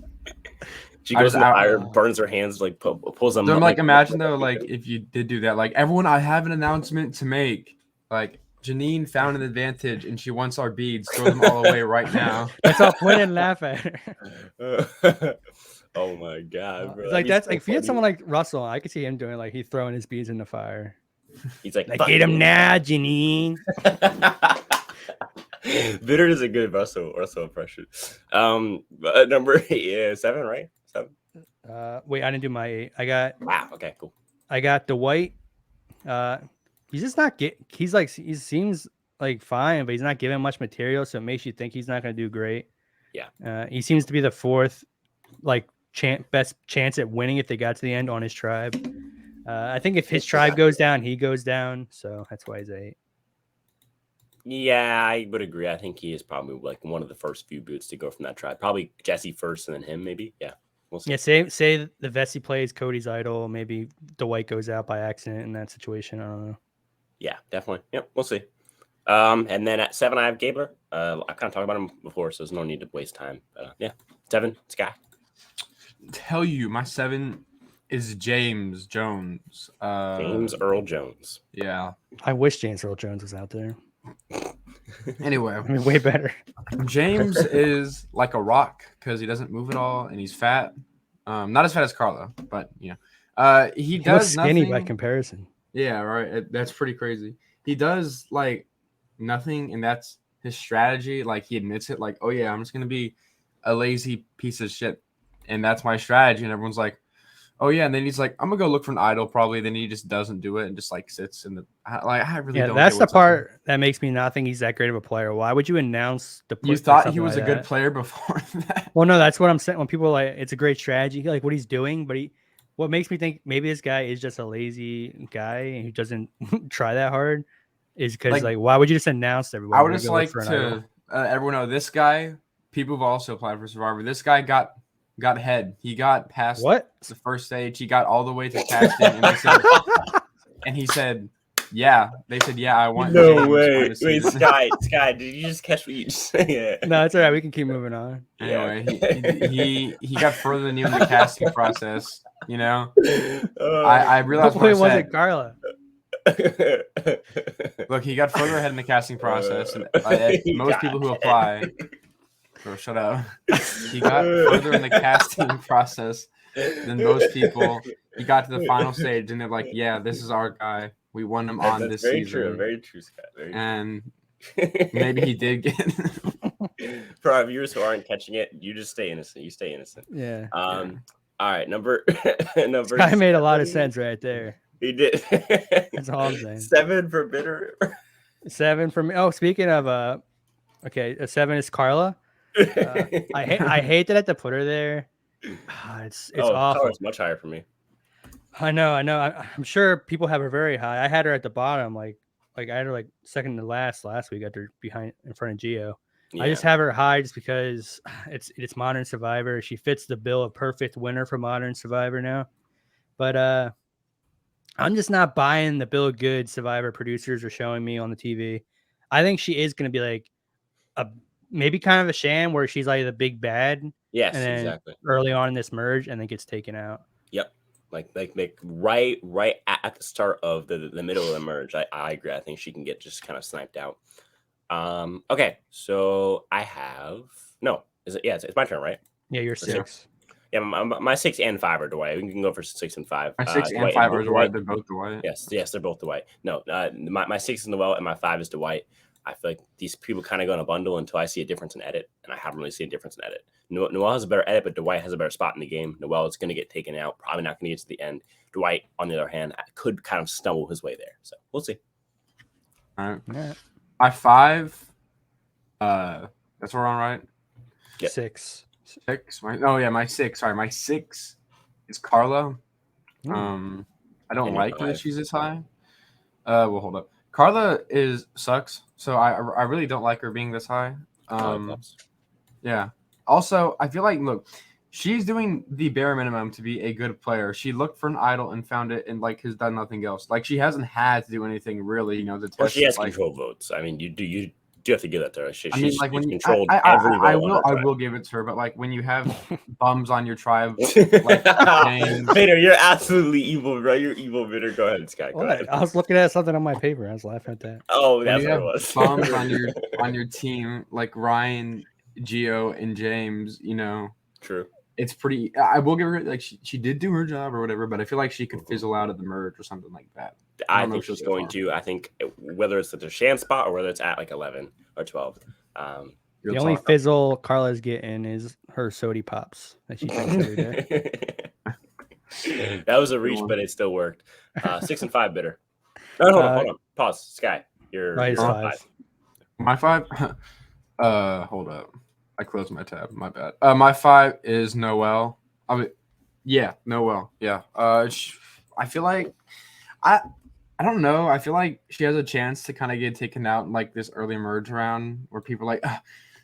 She I goes just in the out- fire, burns her hands, like pulls them. So I'm up, like, imagine though, like if you did do that, like everyone, I have an announcement to make. Like Janine found an advantage and she wants our beads. Throw them all away right now. let's all point and laugh at her. Oh my god, bro. It's like that'd be that's so like if you had funny. someone like Russell, I could see him doing like he's throwing his beads in the fire. He's like, Like "Fuck get him you." now, Janine. Bitter is a good Russell impression. Number 7, right? 7. Wait, I didn't do my 8. Wow. Okay. Cool. I got the white. He's just not he's like he seems like fine, but he's not giving much material, so it makes you think he's not going to do great. Yeah. He seems to be the 4th like best chance at winning if they got to the end on his tribe. I think if his tribe goes down, he goes down, so that's why he's 8. Yeah, I would agree. I think he is probably like one of the first few boots to go from that tribe. Probably Jesse first and then him, maybe. Yeah, we'll see. Yeah, say the Vessi plays Cody's idol. Maybe Dwight goes out by accident in that situation. I don't know. Yeah, definitely. Yep, we'll see. And then at 7, I have Gabler. I kind of talked about him before, so there's no need to waste time. Yeah, 7, Sky. Tell you, my 7 is James Jones. James Earl Jones. Yeah. I wish James Earl Jones was out there. Anyway, I mean, way better. James is like a rock because he doesn't move at all and he's fat. Not as fat as Carla, but he He does looks skinny by nothing. comparison. Yeah, right. That's pretty crazy. He does like nothing, and that's his strategy. Like he admits it. Like, oh yeah, I'm just gonna be a lazy piece of shit, and that's my strategy. And everyone's like, oh yeah. And then he's like, I'm gonna go look for an idol probably. Then he just doesn't do it and just like sits in the I really don't. That's get the what's up there. part that makes me not think he's that great of a player. Why would you announce the? You thought he was a good player before that? Well, no, that's what I'm saying. When people are like, it's a great strategy, like what he's doing, but what makes me think maybe this guy is just a lazy guy who doesn't try that hard is because like why would you just announce to everyone? I would just like to everyone know this guy. People have also applied for Survivor. This guy got ahead. He got past the first stage. He got all the way to casting, and they said, and he said, "Yeah." They said, "Yeah, I want." No James way. for Wait, the Sky, did you just catch what you just said? No, it's all right. We can keep moving on. Anyway, he got further than you in the casting process. You know, I realized Hopefully what I it wasn't Carla. Look, he got further ahead in the casting process, and most people who apply. Bro, shut up. He got further in the casting process than most people. He got to the final stage, and they're like, "Yeah, this is our guy. We won him on this very season." True, very true, Scott. Very and maybe he did get. For our viewers who aren't catching it, you just stay innocent. You stay innocent. Yeah. All right, number. Guy made a lot of sense right there. He did. That's all I'm saying. 7 for bitter. 7 for me. Oh, speaking of okay, a 7 is Carla. I hate that I have to put her there. It's awful. It's much higher for me. I know. I'm sure people have her very high. I had her at the bottom, like I had her like second to last week after in front of Gio. Yeah. I just have her high just because it's Modern Survivor. She fits the bill of perfect winner for Modern Survivor now. But I'm just not buying the bill of goods Survivor producers are showing me on the TV. I think she is going to be like maybe kind of a sham where she's like the big bad. Yes, and then exactly. Early on in this merge and then gets taken out. Yep. Like right at the start of the middle of the merge. I agree. I think she can get just kind of sniped out. Okay, so I have is it? Yeah, it's my turn, right? Yeah, you're 6. Yeah, my 6 and 5 are Dwight. We can go for 6 and 5. My 6 and 5 are Dwight. They're both Dwight. Yes, they're both Dwight. No, my 6 is Noel and my 5 is Dwight. I feel like these people kind of go in a bundle until I see a difference in edit, and I haven't really seen a difference in edit. Noel has a better edit, but Dwight has a better spot in the game. Noel is going to get taken out, probably not going to get to the end. Dwight, on the other hand, could kind of stumble his way there. So we'll see. All right. My 5, that's what we're on, right? Yep. 6. My 6. Sorry, my 6 is Carla. I don't like that she's this high. Well, hold up. Carla sucks, so I really don't like her being this high. Yeah. Also, I feel like she's doing the bare minimum to be a good player. She looked for an idol and found it, and has done nothing else. Like she hasn't had to do anything really, to test. Well, she has control votes. I mean, you do have to give that to her. She's controlled every vote. I will give it to her, but when you have bums on your tribe, Vader, you're absolutely evil, bro. You're evil, Vader. Go ahead, Sky. Go ahead. I was looking at something on my paper. I was laughing at that. Oh, that's what it was. Bums on your team, like Ryan, Gio, and James. True. It's pretty. I will give her she did do her job or whatever, but I feel like she could fizzle out at the merge or something like that. I think she's going to. I think whether it's at the Shan spot or whether it's at 11 or 12. The only fizzle Carla's getting is her sody pops that she drinks every day. That was a reach, but it still worked. 6 and 5 bitter. No, hold on. Pause. Sky, you're 5. My 5. Hold up. I closed my tab. My bad. My 5 is Noel. Noel. Yeah. I feel like I don't know. I feel like she has a chance to kind of get taken out in like this early merge round where people are like, "Ugh,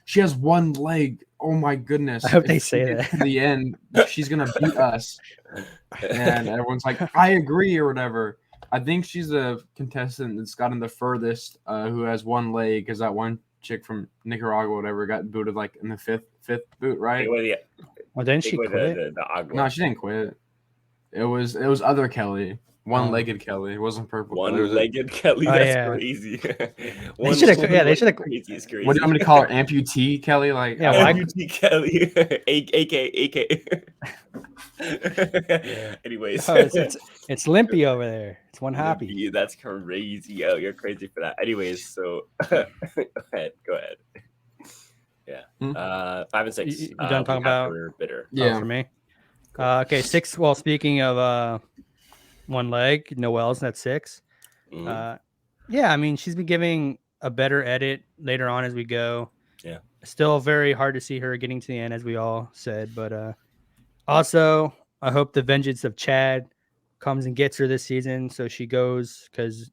she has one leg. Oh my goodness. I hope If they she say gets that. to the end, she's gonna beat us." And everyone's like, I agree or whatever. I think she's a contestant that's gotten the furthest, who has one leg, because that one chick from Nicaragua, whatever, got booted like in the fifth boot, right? Take away Well, didn't take she away quit? the agua. No, she didn't quit. It was other Kelly, one-legged Kelly. It wasn't purple. Kelly. It was One-legged Kelly. Oh, That's yeah. crazy. They should have. Yeah, they should have. Crazy is crazy. What do you want me to call her? Amputee Kelly? Like, Yeah, I why- don't know. Amputee Kelly, AK. Anyways, Oh, it's Limpy over there. It's one hoppy. Limpy, that's crazy. Yo, you're crazy for that. Anyways, so go ahead. Yeah. 5 and 6. You done talking about bitter? Yeah. For me. Okay, 6. Well, speaking of one leg, Noelle's at 6. Mhm. Yeah, I mean, she's been giving a better edit later on as we go. Yeah. Still very hard to see her getting to the end, as we all said. But also, I hope the vengeance of Chad comes and gets her this season, so she goes, because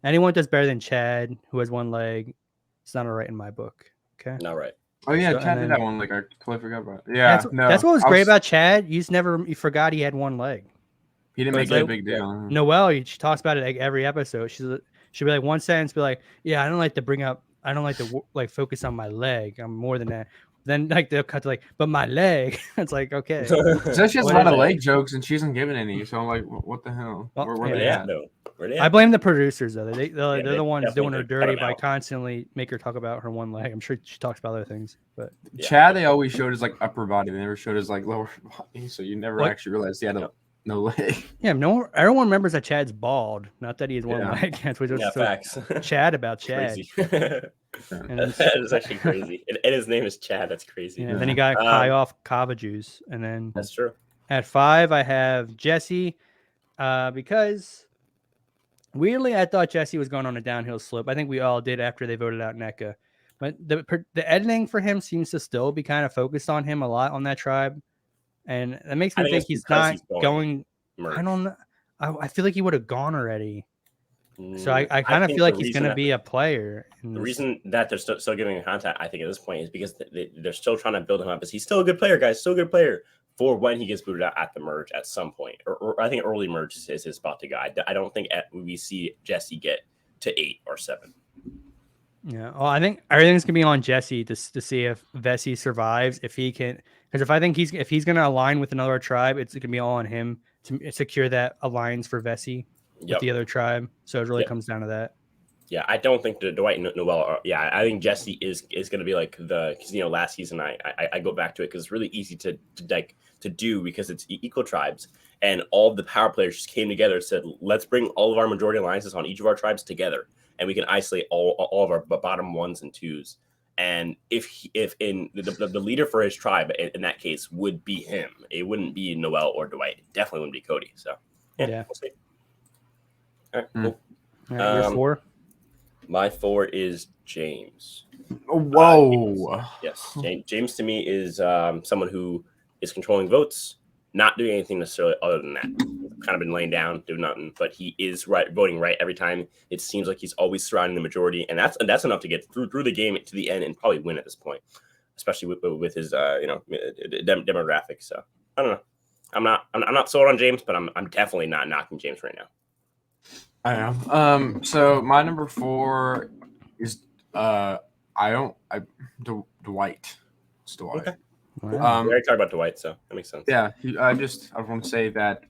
anyone does better than Chad, who has one leg, it's not all right in my book. Okay. Not right. Oh yeah, So, Chad and did then- that one. Like, I totally forgot about it. Yeah, That's what was great about Chad. You forgot he had one leg. He didn't but make it's it a like- big deal. Noelle, she talks about it like every episode. She'll be like one sentence, be like, "Yeah, I don't like to like focus on my leg. I'm more than that." Then like they'll cut to like, "But my leg." It's like, okay. So she has a What lot is of it? leg jokes, and she hasn't given any. So I'm like, what the hell? Well, Where Where they they at? at though? Where they I at? blame the producers though. They're they the ones doing definitely her did cut dirty them by out. constantly make her talk about her one leg. I'm sure she talks about other things, but Yeah. Chad, they always showed his like upper body. They never showed his like lower body. So you never What? actually realized he had no leg. yeah, everyone remembers that Chad's bald, not that he has one Yeah. leg. That's what Yeah, so facts. Chad about Chad. Crazy. And then, That is actually crazy. And his name is Chad. That's crazy. yeah, then you got Kai off Kava Juice, and then That's true. at 5 I have Jesse, because weirdly I thought Jesse was going on a downhill slope. I think we all did after they voted out NECA, but the editing for him seems to still be kind of focused on him a lot on that tribe, and that makes me I think think it's he's because not he's going. Merge. I don't know. I feel like he would have gone already. So Mm, I kind of think feel like the he's going to reason be a player. The reason that they're still giving him contact, I think, at this point is because they're still trying to build him up. As he's still a good player, guys. Still a good player for when he gets booted out at the merge at some point. Or I think early merge is his spot to go. I don't think we see Jesse get to 8 or 7. Yeah, well, I think everything's gonna be on Jesse to see if Vessi survives. If he can, because if he's gonna align with another tribe, it's gonna be all on him to secure that alliance for Vessi with the other tribe. So it really comes down to that. Yeah, I don't think Dwight and Noelle are. Yeah, I think Jesse is going to be like because last season I go back to it because it's really easy to do because it's equal tribes and all of the power players just came together and said, let's bring all of our majority alliances on each of our tribes together and we can isolate all of our bottom 1s and 2s. And if in the leader for his tribe in that case would be him, it wouldn't be Noelle or Dwight. It definitely wouldn't be Cody. So yeah. We'll see. All right, cool. All right, your 4. My 4 is James. Whoa. Yes. James to me is someone who is controlling votes, not doing anything necessarily other than that. Kind of been laying down, doing nothing, but he is voting right every time. It seems like he's always surrounding the majority, and that's enough to get through the game to the end and probably win at this point, especially with his demographic. So I don't know. I'm not sold on James, but I'm definitely not knocking James right now. I am. So my number 4 is Dwight. It's Dwight. Okay. Wow. We already talked about Dwight, so that makes sense. Yeah, I want to say that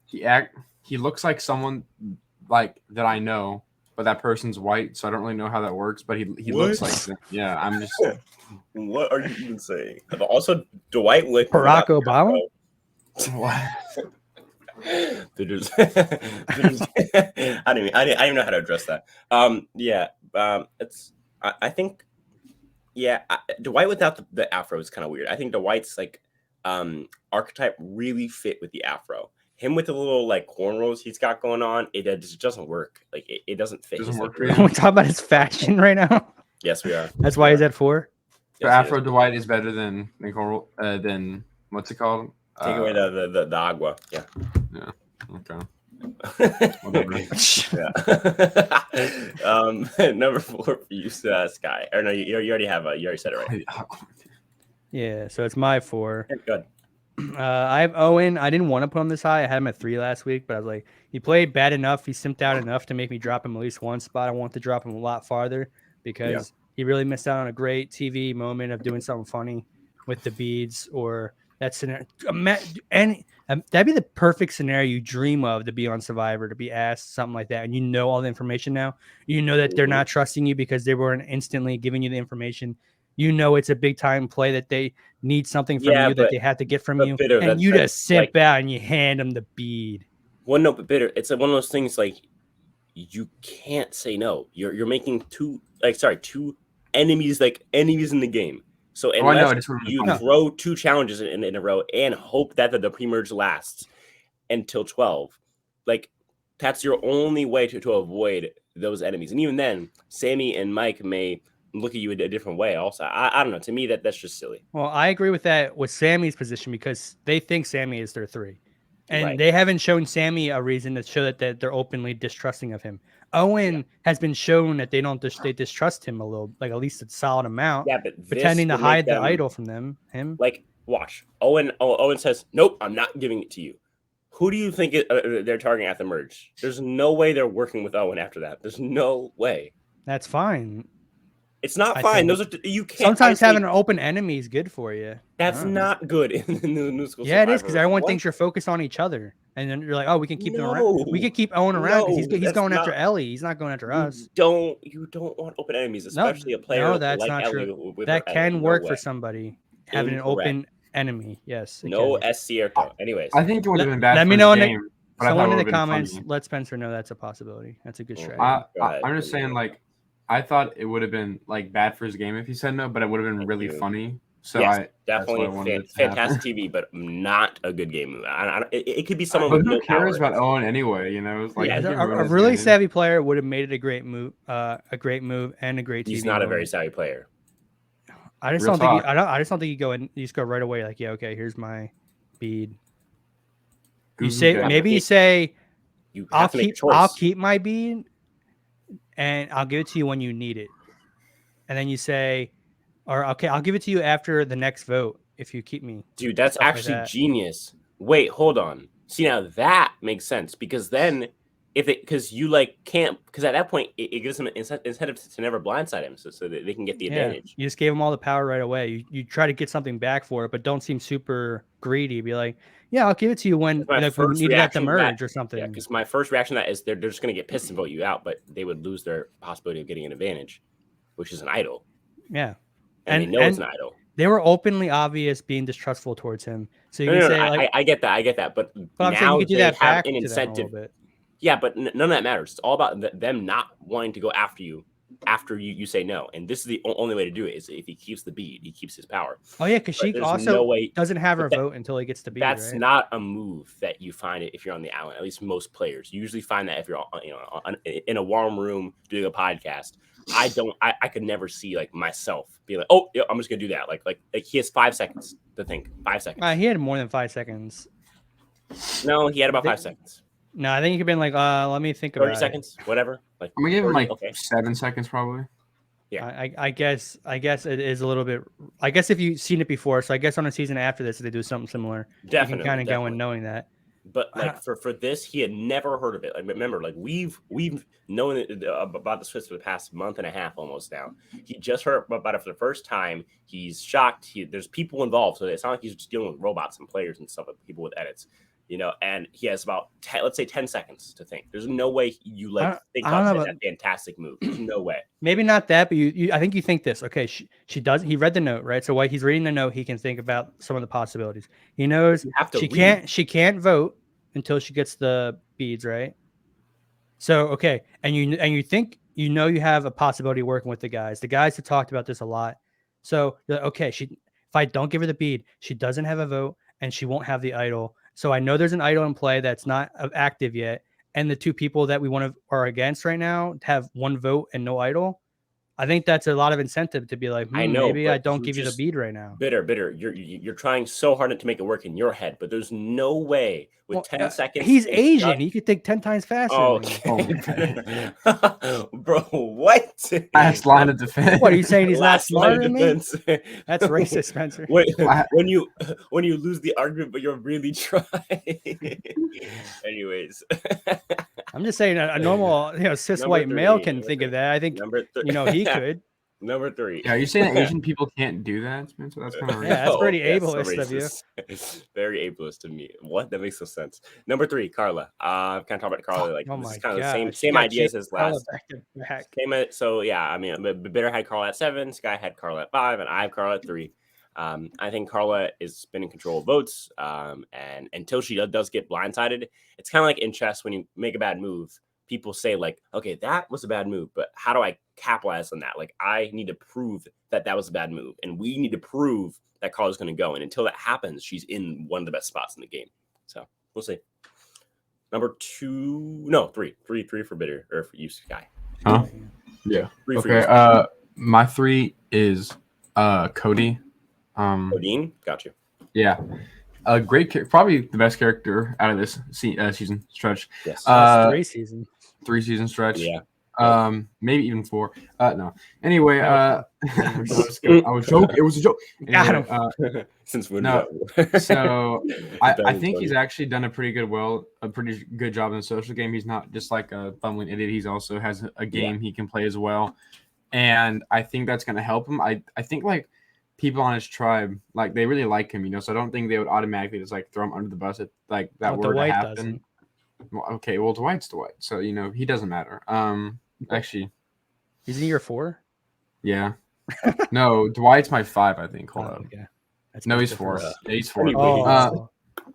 he looks like someone like that I know, but that person's white, so I don't really know how that works. But he looks like them. Yeah, I'm just. What are you even saying? Also, Dwight with Barack Obama. What? I didn't even know how to address that. I think Dwight without the afro is kind of weird. I think Dwight's like archetype really fit with the afro. Him with the little like cornrows he's got going on, it just doesn't work. Like it doesn't fit. Doesn't work for We're talking about his fashion right now. Yes, we are. That's why he's at 4. So Afro Dwight is better than what's it called? Take away the agua. Yeah. Okay. Whatever. Yeah. Number 4 for you, Sky. Or no, you already have you already said it right. Yeah, so it's my 4. Yeah, good. I have Owen. I didn't want to put him this high. I had him at 3 last week, but I was like, he played bad enough. He simped out enough to make me drop him at least one spot. I want to drop him a lot farther because he really missed out on a great TV moment of doing something funny with the beads or that scenario. And that'd be the perfect scenario you dream of to be on Survivor, to be asked something like that. And you know all the information now. You know that they're not trusting you because they weren't instantly giving you the information. You know it's a big time play that they need something from you that they have to get from you, Bitter, and you just simp out and you hand them the bead. Well, no, but Bitter, it's one of those things like you can't say no. You're making two enemies in the game. So unless you throw 2 challenges in a row and hope that the pre-merge lasts until 12, like that's your only way to avoid those enemies. And even then, Sammy and Mike may look at you a different way. Also, I don't know. To me, that's just silly. Well, I agree with that with Sammy's position because they think Sammy is their 3, and they haven't shown Sammy a reason to show that they're openly distrusting of him. Owen has been shown that they distrust him a little, like at least a solid amount. Yeah, but pretending to hide the idol from him. Like, watch Owen says, "Nope, I'm not giving it to you." Who do you think they're targeting at the merge? There's no way they're working with Owen after that. There's no way. That's fine. It's not fine. Those are you can't. Sometimes having an open enemy is good for you. That's not good in the new school. Yeah, it is because everyone thinks you're focused on each other, and then you're like, "Oh, we can keep them around. We can keep Owen around because he's going after Ellie. He's not going after us." You don't want open enemies, especially a player. No, that's not Ellie true. That can work for somebody having an open enemy. Yes. No S. Cierto. Anyways, I think it would have been bad. Let me know game, someone in the comments. Let Spencer know that's a possibility. That's a good strategy. I'm just saying, like, I thought it would have been like bad for his game if he said no, but it would have been really funny. So yes, definitely fantastic TV, but not a good game move. It could be someone. But who cares about Owen anyway? You know, it's like a really savvy player would have made it a great move, and a great TV. He's not a very savvy player. I just don't think. I just don't think you go and you just go right away. Like, yeah, okay, here's my bead. You say maybe you say, I'll keep my bead, and I'll give it to you when you need it. And then you say, or okay, I'll give it to you after the next vote if you keep me. Dude, that's actually genius. Wait, hold on. See, now that makes sense because then because at that point it gives them an incentive to never blindside him so that they can get the advantage. You just gave them all the power right away. You try to get something back for it, but don't seem super greedy. Be like, yeah, I'll give it to you when we need it at the merge or something. Yeah, because my first reaction to that is they're just going to get pissed and vote you out, but they would lose their possibility of getting an advantage, which is an idol. Yeah. And they know it's an idol. They were openly obvious being distrustful towards him. So you can say, I get that. But I'm saying you could do that back an incentive. Yeah, but none of that matters. It's all about them not wanting to go after you after you say no. And this is the only way to do it is if he keeps the bead, he keeps his power. Oh, yeah, because she also doesn't have her vote until he gets the bead. That's not a move that you find it if you're on the island. At least most players. You usually find that if you're in a warm room doing a podcast. I could never see like myself be like, oh, yeah, I'm just gonna do that. Like he has 5 seconds to think. 5 seconds. He had more than 5 seconds. No, he had about 5 seconds. No, I think you could have been like, let me think about 30 seconds, whatever. Like I'm gonna give him like 7 seconds probably. Yeah. I guess it is a little bit. I guess if you've seen it before, so I guess on a season after this, if they do something similar, definitely you can kind of go in knowing that. But like for this, he had never heard of it. Like remember, like we've known about the Swiss for the past month and a half almost now. He just heard about it for the first time. He's shocked. There's people involved, so it's not like he's just dealing with robots and players and stuff, but people with edits. And he has about 10 seconds to think. There's no way you think about that fantastic move. There's no way. Maybe not that, but I think you think this. Okay, she does. He read the note, right? So while he's reading the note, he can think about some of the possibilities. He knows she can't vote until she gets the beads, right? So okay, and you think you have a possibility working with the guys. The guys have talked about this a lot. So you're like, okay, if I don't give her the bead, she doesn't have a vote, and she won't have the idol. So I know there's an idol in play that's not active yet. And the 2 people that we are against right now have 1 vote and no idol. I think that's a lot of incentive to be like, I know, maybe I but don't you give you the just bead right now. bitter. You're trying so hard to make it work in your head, but there's no way with Well, 10 seconds. he's and Asian. He could think 10 times faster Oh, than me. bro, what? Last line of defense. What are you saying? He's not Last line smarter of than me? defense. That's racist, Spencer. when you lose the argument, but you're really trying. Anyways, I'm just saying a normal, cis Number white male three, can number think three. of that. I think number three. he could. Number 3. Yeah, are you saying that Asian people can't do that, Spencer? That's kind of Yeah, that's pretty that's so ableist of you. racist. Very ableist of me. What? That makes no sense. Number 3, Carla. Kind of talk about Carla. Like Oh this my is kind of the gosh. same You got ideas Jake as Carla last. back to back. So yeah, I mean, Bitter had Carla at 7, Sky had Carla at 5, and I have Carla at 3. I think Carla is been in control of votes, and until she does get blindsided, it's kind of like in chess when you make a bad move. People say like, okay, that was a bad move, but how do I capitalize on that? Like, I need to prove that was a bad move, and we need to prove that Carla's going to go. And until that happens, she's in one of the best spots in the game. So we'll see. Number 2, no, 3 for Bitter, or for you, Sky. Huh? Yeah. 3 for Okay. you. My 3 is Cody. Odin, got you. Yeah. A great, probably the best character out of this season stretch. Yes. That's 3 seasons. 3-season stretch. Yeah. Maybe even 4. No. Anyway, I was joking. It was a joke. Got Anyway, Since when? no. So I think he's 2020. actually done a pretty good job in the social game. He's not just like a bumbling idiot. He's also has a game he can play as well, and I think that's going to help him. I think like people on his tribe, like they really like him, so I don't think they would automatically just like throw him under the bus if like that were to Dwight happen. doesn't. Well, okay, well Dwight's Dwight, so he doesn't matter. Actually, He's in year 4. yeah, no, Dwight's my 5, I think. Hold up, Okay. That's no, much he's 4. difference. Yeah, he's 4. Oh,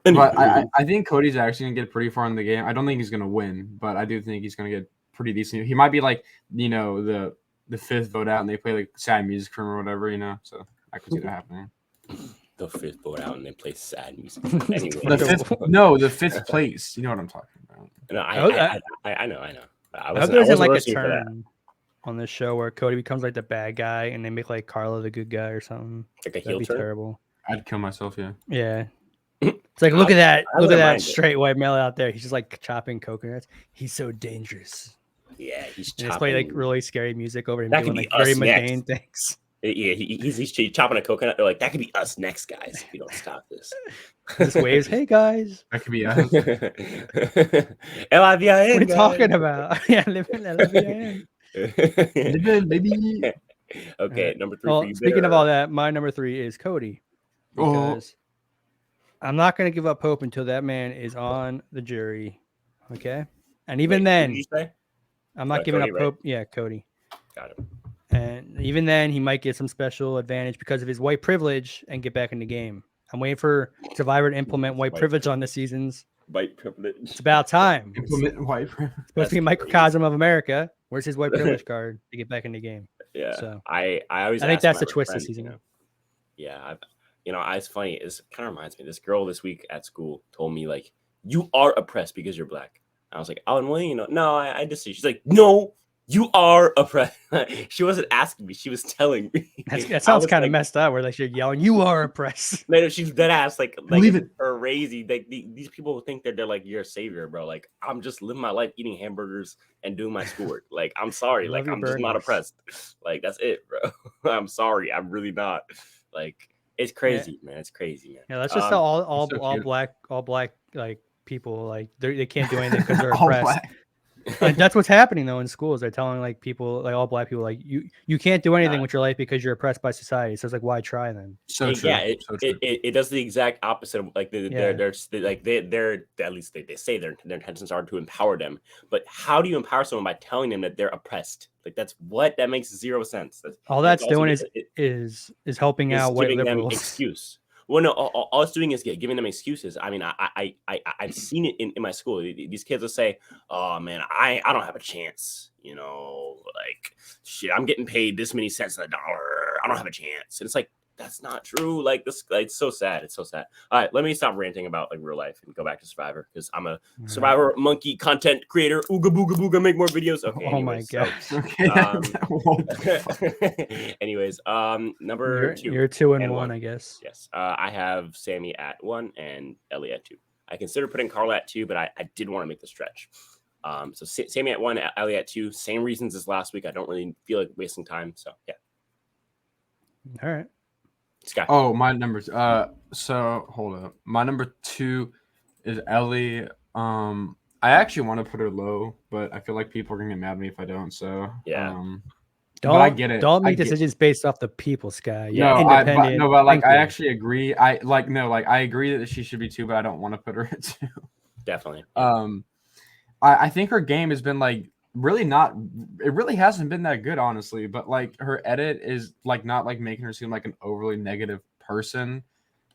But I think Cody's actually gonna get pretty far in the game. I don't think he's gonna win, but I do think he's gonna get pretty decent. He might be like the 5th vote out, and they play like sad music room or whatever. So I could see that happening. The 5th vote out and they play sad music. The Anyway, 5th place. You know what I'm talking about. no, I know. I hope there's wasn't like a roasting for that. turn on this show where Cody becomes like the bad guy and they make like Carla the good guy or something. Like a That'd heel be turn. terrible. I'd kill myself. Yeah. Yeah. It's like look at that I wouldn't mind it. straight white male out there. He's just like chopping coconuts. He's so dangerous. Yeah, he's And just chopping. play like really scary music over him That could doing be like very us mundane next. things. Yeah, he's chopping a coconut. They're like, that could be us next, guys. If we don't stop this. Just waves, hey guys. That could be LIVIN. What are you talking about? Yeah, living LIVIN. Living, baby. Okay, number 3 Well, for you. speaking Bitter. of all that, my number 3 is Cody. Because I'm not going to give up hope until that man is on the jury. Okay? And even Wait, who then, did you say? I'm not giving Cody, up right? hope. Yeah, Cody. Got it. And even then, he might get some special advantage because of his white privilege and get back in the game. I'm waiting for Survivor to implement white privilege on the seasons. White privilege. It's about time. It's Implement white privilege. supposed to be a microcosm of America. Where's his white privilege card to get back in the game? Yeah. So I always. I think ask that's my the twist friends, this season. Yeah. It's funny. It kind of reminds me. This girl this week at school told me like, "You are oppressed because you're black." I was like, "Oh, well, no, I just." She's like, "No, you are oppressed." She wasn't asking me. She was telling me. That sounds kind of messed up. Where like you're yelling, "You are oppressed." No, she's dead ass. Like Believe it. Her crazy. These people think that they're like your savior, bro. Like I'm just living my life eating hamburgers and doing my schoolwork. Like I'm sorry. Love Like your I'm just not burgers. oppressed. Like that's it, bro. I'm sorry. I'm really not. Like it's crazy, man. It's crazy, man. Yeah, let's just tell all so cute. black like people like they can't do anything because they're All oppressed. black. And that's what's happening though in schools. They're telling like people like all black people like you can't do anything with your life because you're oppressed by society. So it's like why try then? So true. Yeah, So true. it does the exact opposite of like Yeah. they're at least they say their intentions are to empower them. But how do you empower someone by telling them that they're oppressed? Like that makes zero sense. All that's also doing just- is helping is out white giving them liberals. excuse. Well, no, all it's doing is giving them excuses. I mean, I've seen it in my school. These kids will say, "Oh man, I don't have a chance." Like shit, I'm getting paid this many cents on the dollar. I don't have a chance. And it's like, That's not true. Like this, like, it's so sad. It's so sad. All right, let me stop ranting about like real life and go back to Survivor because I'm a Survivor monkey content creator. Ooga booga booga, make more videos. Okay. Oh my Anyways, gosh. so, Okay. What the anyways, number two. You're 2 and and 1, one. I guess. Yes. I have Sammy at 1 and Ellie at 2. I consider putting Carla at 2, but I did want to make the stretch. So Sammy at 1, Ellie at 2. Same reasons as last week. I don't really feel like wasting time. So yeah. All right. Sky. Oh, my numbers. So hold up. My number 2 is Ellie. I actually want to put her low, but I feel like people are gonna get mad at me if I don't. So Yeah. but I get it. Don't I make get- decisions based off the people, Sky. You're No, independent. but like Thank I you. actually agree. I agree that she should be 2, but I don't want to put her at 2. Definitely. I think her game has been like really not. It really hasn't been that good, honestly. But like her edit is like not like making her seem like an overly negative person.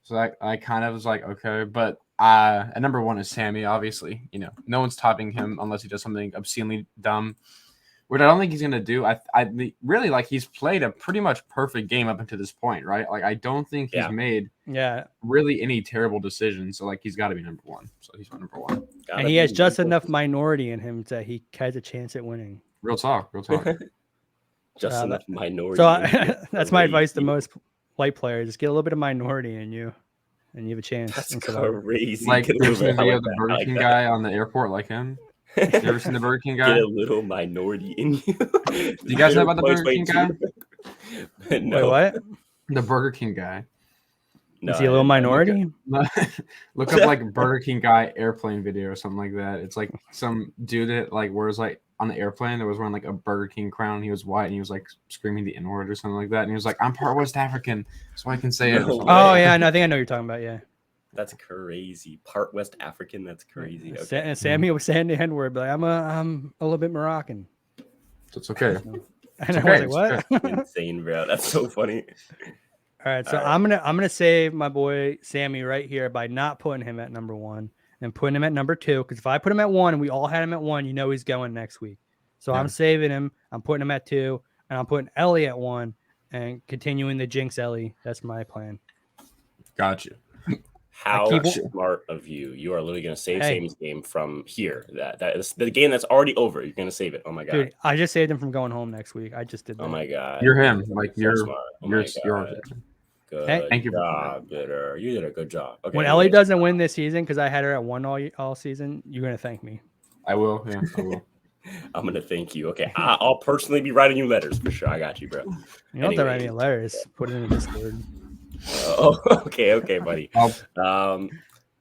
So I kind of was like, okay, but at number 1 is Sammy. Obviously, no one's topping him unless he does something obscenely dumb, which I don't think he's gonna do. I really like he's played a pretty much perfect game up until this point, right? Like I don't think he's made really any terrible decisions. So like he's got to be number 1. So he's my number 1. And he has just enough minority in him that he has a chance at winning. Real talk. Just enough minority. So that's my advice to most white players: just get a little bit of minority in you, and you have a chance. That's crazy. Like Get a there's little a bit- I video like of the that. I Burger like King that. guy on the airport like him. You ever seen the Burger King guy? Get a little minority in you. Do you guys know about the Burger King guy? No. Wait, what? The Burger King guy. Is he a little minority? Look up like Burger King guy airplane video or something like that. It's like some dude that like wears like on the airplane that was wearing like a Burger King crown. He was white and he was like screaming the N-word or something like that. And he was like, "I'm part West African, so I can say it." No way. Oh yeah, no, I think I know what you're talking about. Yeah. That's crazy. Part West African. That's crazy. Okay. Sammy was saying the N-word, but I'm a little bit Moroccan. It's okay. And okay, I was like, what? Insane, bro. That's so funny. All right, so All right. I'm gonna save my boy Sammy right here by not putting him at number 1 and putting him at number 2. Because if I put him at 1 and we all had him at 1, he's going next week. So I'm saving him. I'm putting him at 2, and I'm putting Ellie at 1 and continuing the jinx Ellie. That's my plan. Gotcha. How smart of you. You are literally going to save Sammy's game from here. That is the game that's already over. You're going to save it. Oh my god. Dude, I just saved him from going home next week. I just did that. Oh my god. You're him. Like So you're smart. Oh my God. Good Thank you. job, Bitter. You did a good job. Okay. When Ellie doesn't win this season, because I had her at 1 all season, you're gonna thank me. I will. Yeah, I will. I'm gonna thank you. Okay. I'll personally be writing you letters for sure. I got you, bro. You don't have to write me letters. Put it in the Discord. Oh, okay, buddy.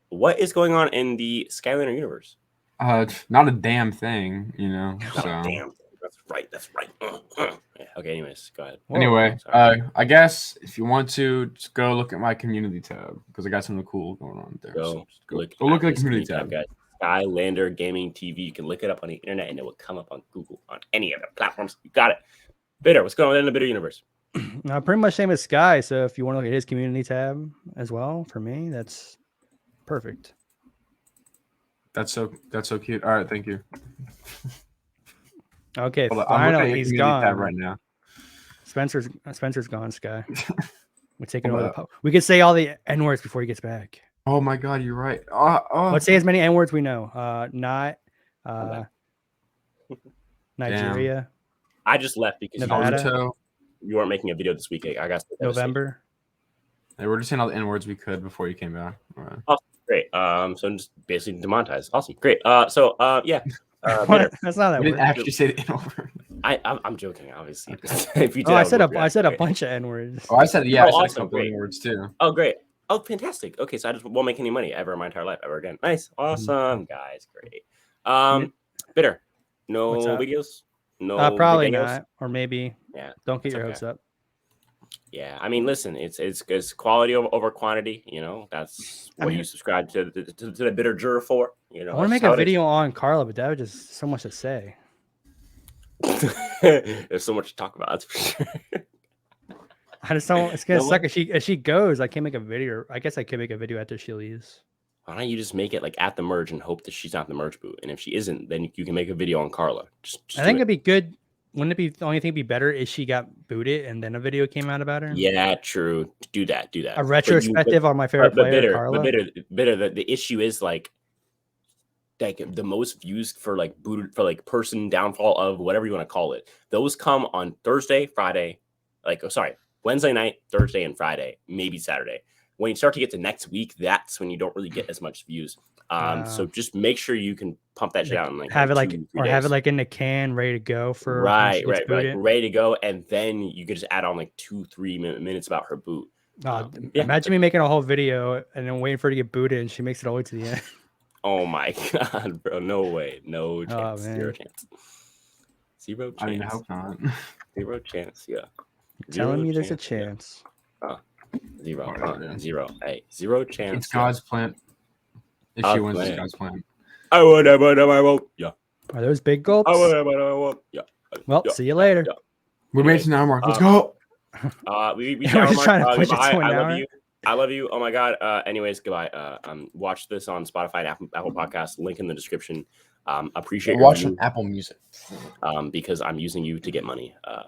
What is going on in the Skylander universe? Not a damn thing, So. Damn. That's right. Yeah, okay, anyways, go ahead. Anyway, I guess if you want to, just go look at my community tab because I got something cool going on there. Go look at the this community tab, guys. Skylander Gaming TV. You can look it up on the internet and it will come up on Google on any of the platforms. You got it. Bitter, what's going on in the Bitter universe? Pretty much same as Sky. So if you want to look at his community tab as well, for me, that's perfect. That's so cute. All right, thank you. Okay, finally he's gone. Tab right now. Spencer's gone, Sky. We're taking over the we could say all the N-words before he gets back. Oh my god, you're right. Let's say as many N-words we know. Not Nigeria. I just left because you weren't making a video this week. I got November. Hey, we're just saying all the N-words we could before you came back. All right. Awesome. Great. So I'm just basically demonetized. Awesome. Great. Yeah. That's not that. We didn't actually say the N-word. I'm joking, obviously. If you did, I said a bunch of N-words. Oh, I said I said awesome, a couple N-words too. Oh, great. Oh, fantastic. Okay, so I just won't make any money ever in my entire life ever again. Nice. Awesome, guys. Great. Bitter. No videos? No. Probably videos? not. Or maybe. Yeah. Don't get your hopes up. Yeah, I mean, listen, it's quality over quantity. That's what you subscribe to the Bitter juror for. I want to make a video on Carla, but that would just so much to say. There's so much to talk about. That's for sure. I just don't. It's gonna suck if she goes. I can't make a video. I guess I could make a video after she leaves. Why don't you just make it like at the merge and hope that she's not the merge boot? And if she isn't, then you can make a video on Carla. I think it'd be good wouldn't it be the only thing be better if she got booted and then a video came out about her? Yeah, true. Do that. A But retrospective on my favorite player, Carla. bitter. The issue is like the most views for like booted for like person downfall of whatever you want to call it. Those come on Thursday, Friday, Wednesday night, Thursday, and Friday, maybe Saturday. When you start to get to next week, that's when you don't really get as much views. So just make sure you can pump that shit out in like have it 2, 3 have it days. like in the can, ready to go for right, when she gets booted. like ready to go, and then you can just add on like 2-3 minutes about her boot. Imagine me making a whole video and then waiting for her to get booted, and she makes it all the way to the end. Oh my god, bro! No way, no chance, man. 0 chance, 0 chance. I mean, I hope not. 0 chance, yeah. Telling me there's a chance. Yeah. 0, Whatever, dude. 0. Hey, 0 chance. It's God's plan. If she wins, it's God's plan. I won't. Yeah. Are those big gulps? I won't. Yeah. Well, see you later. Yeah. We made it to an hour mark. Let's go. We We're just trying to push it to an I hour. I love you. Oh my god. Anyways, goodbye. Watch this on Spotify and Apple Podcasts. Link in the description. Appreciate your Watch money, on Apple Music. because I'm using you to get money.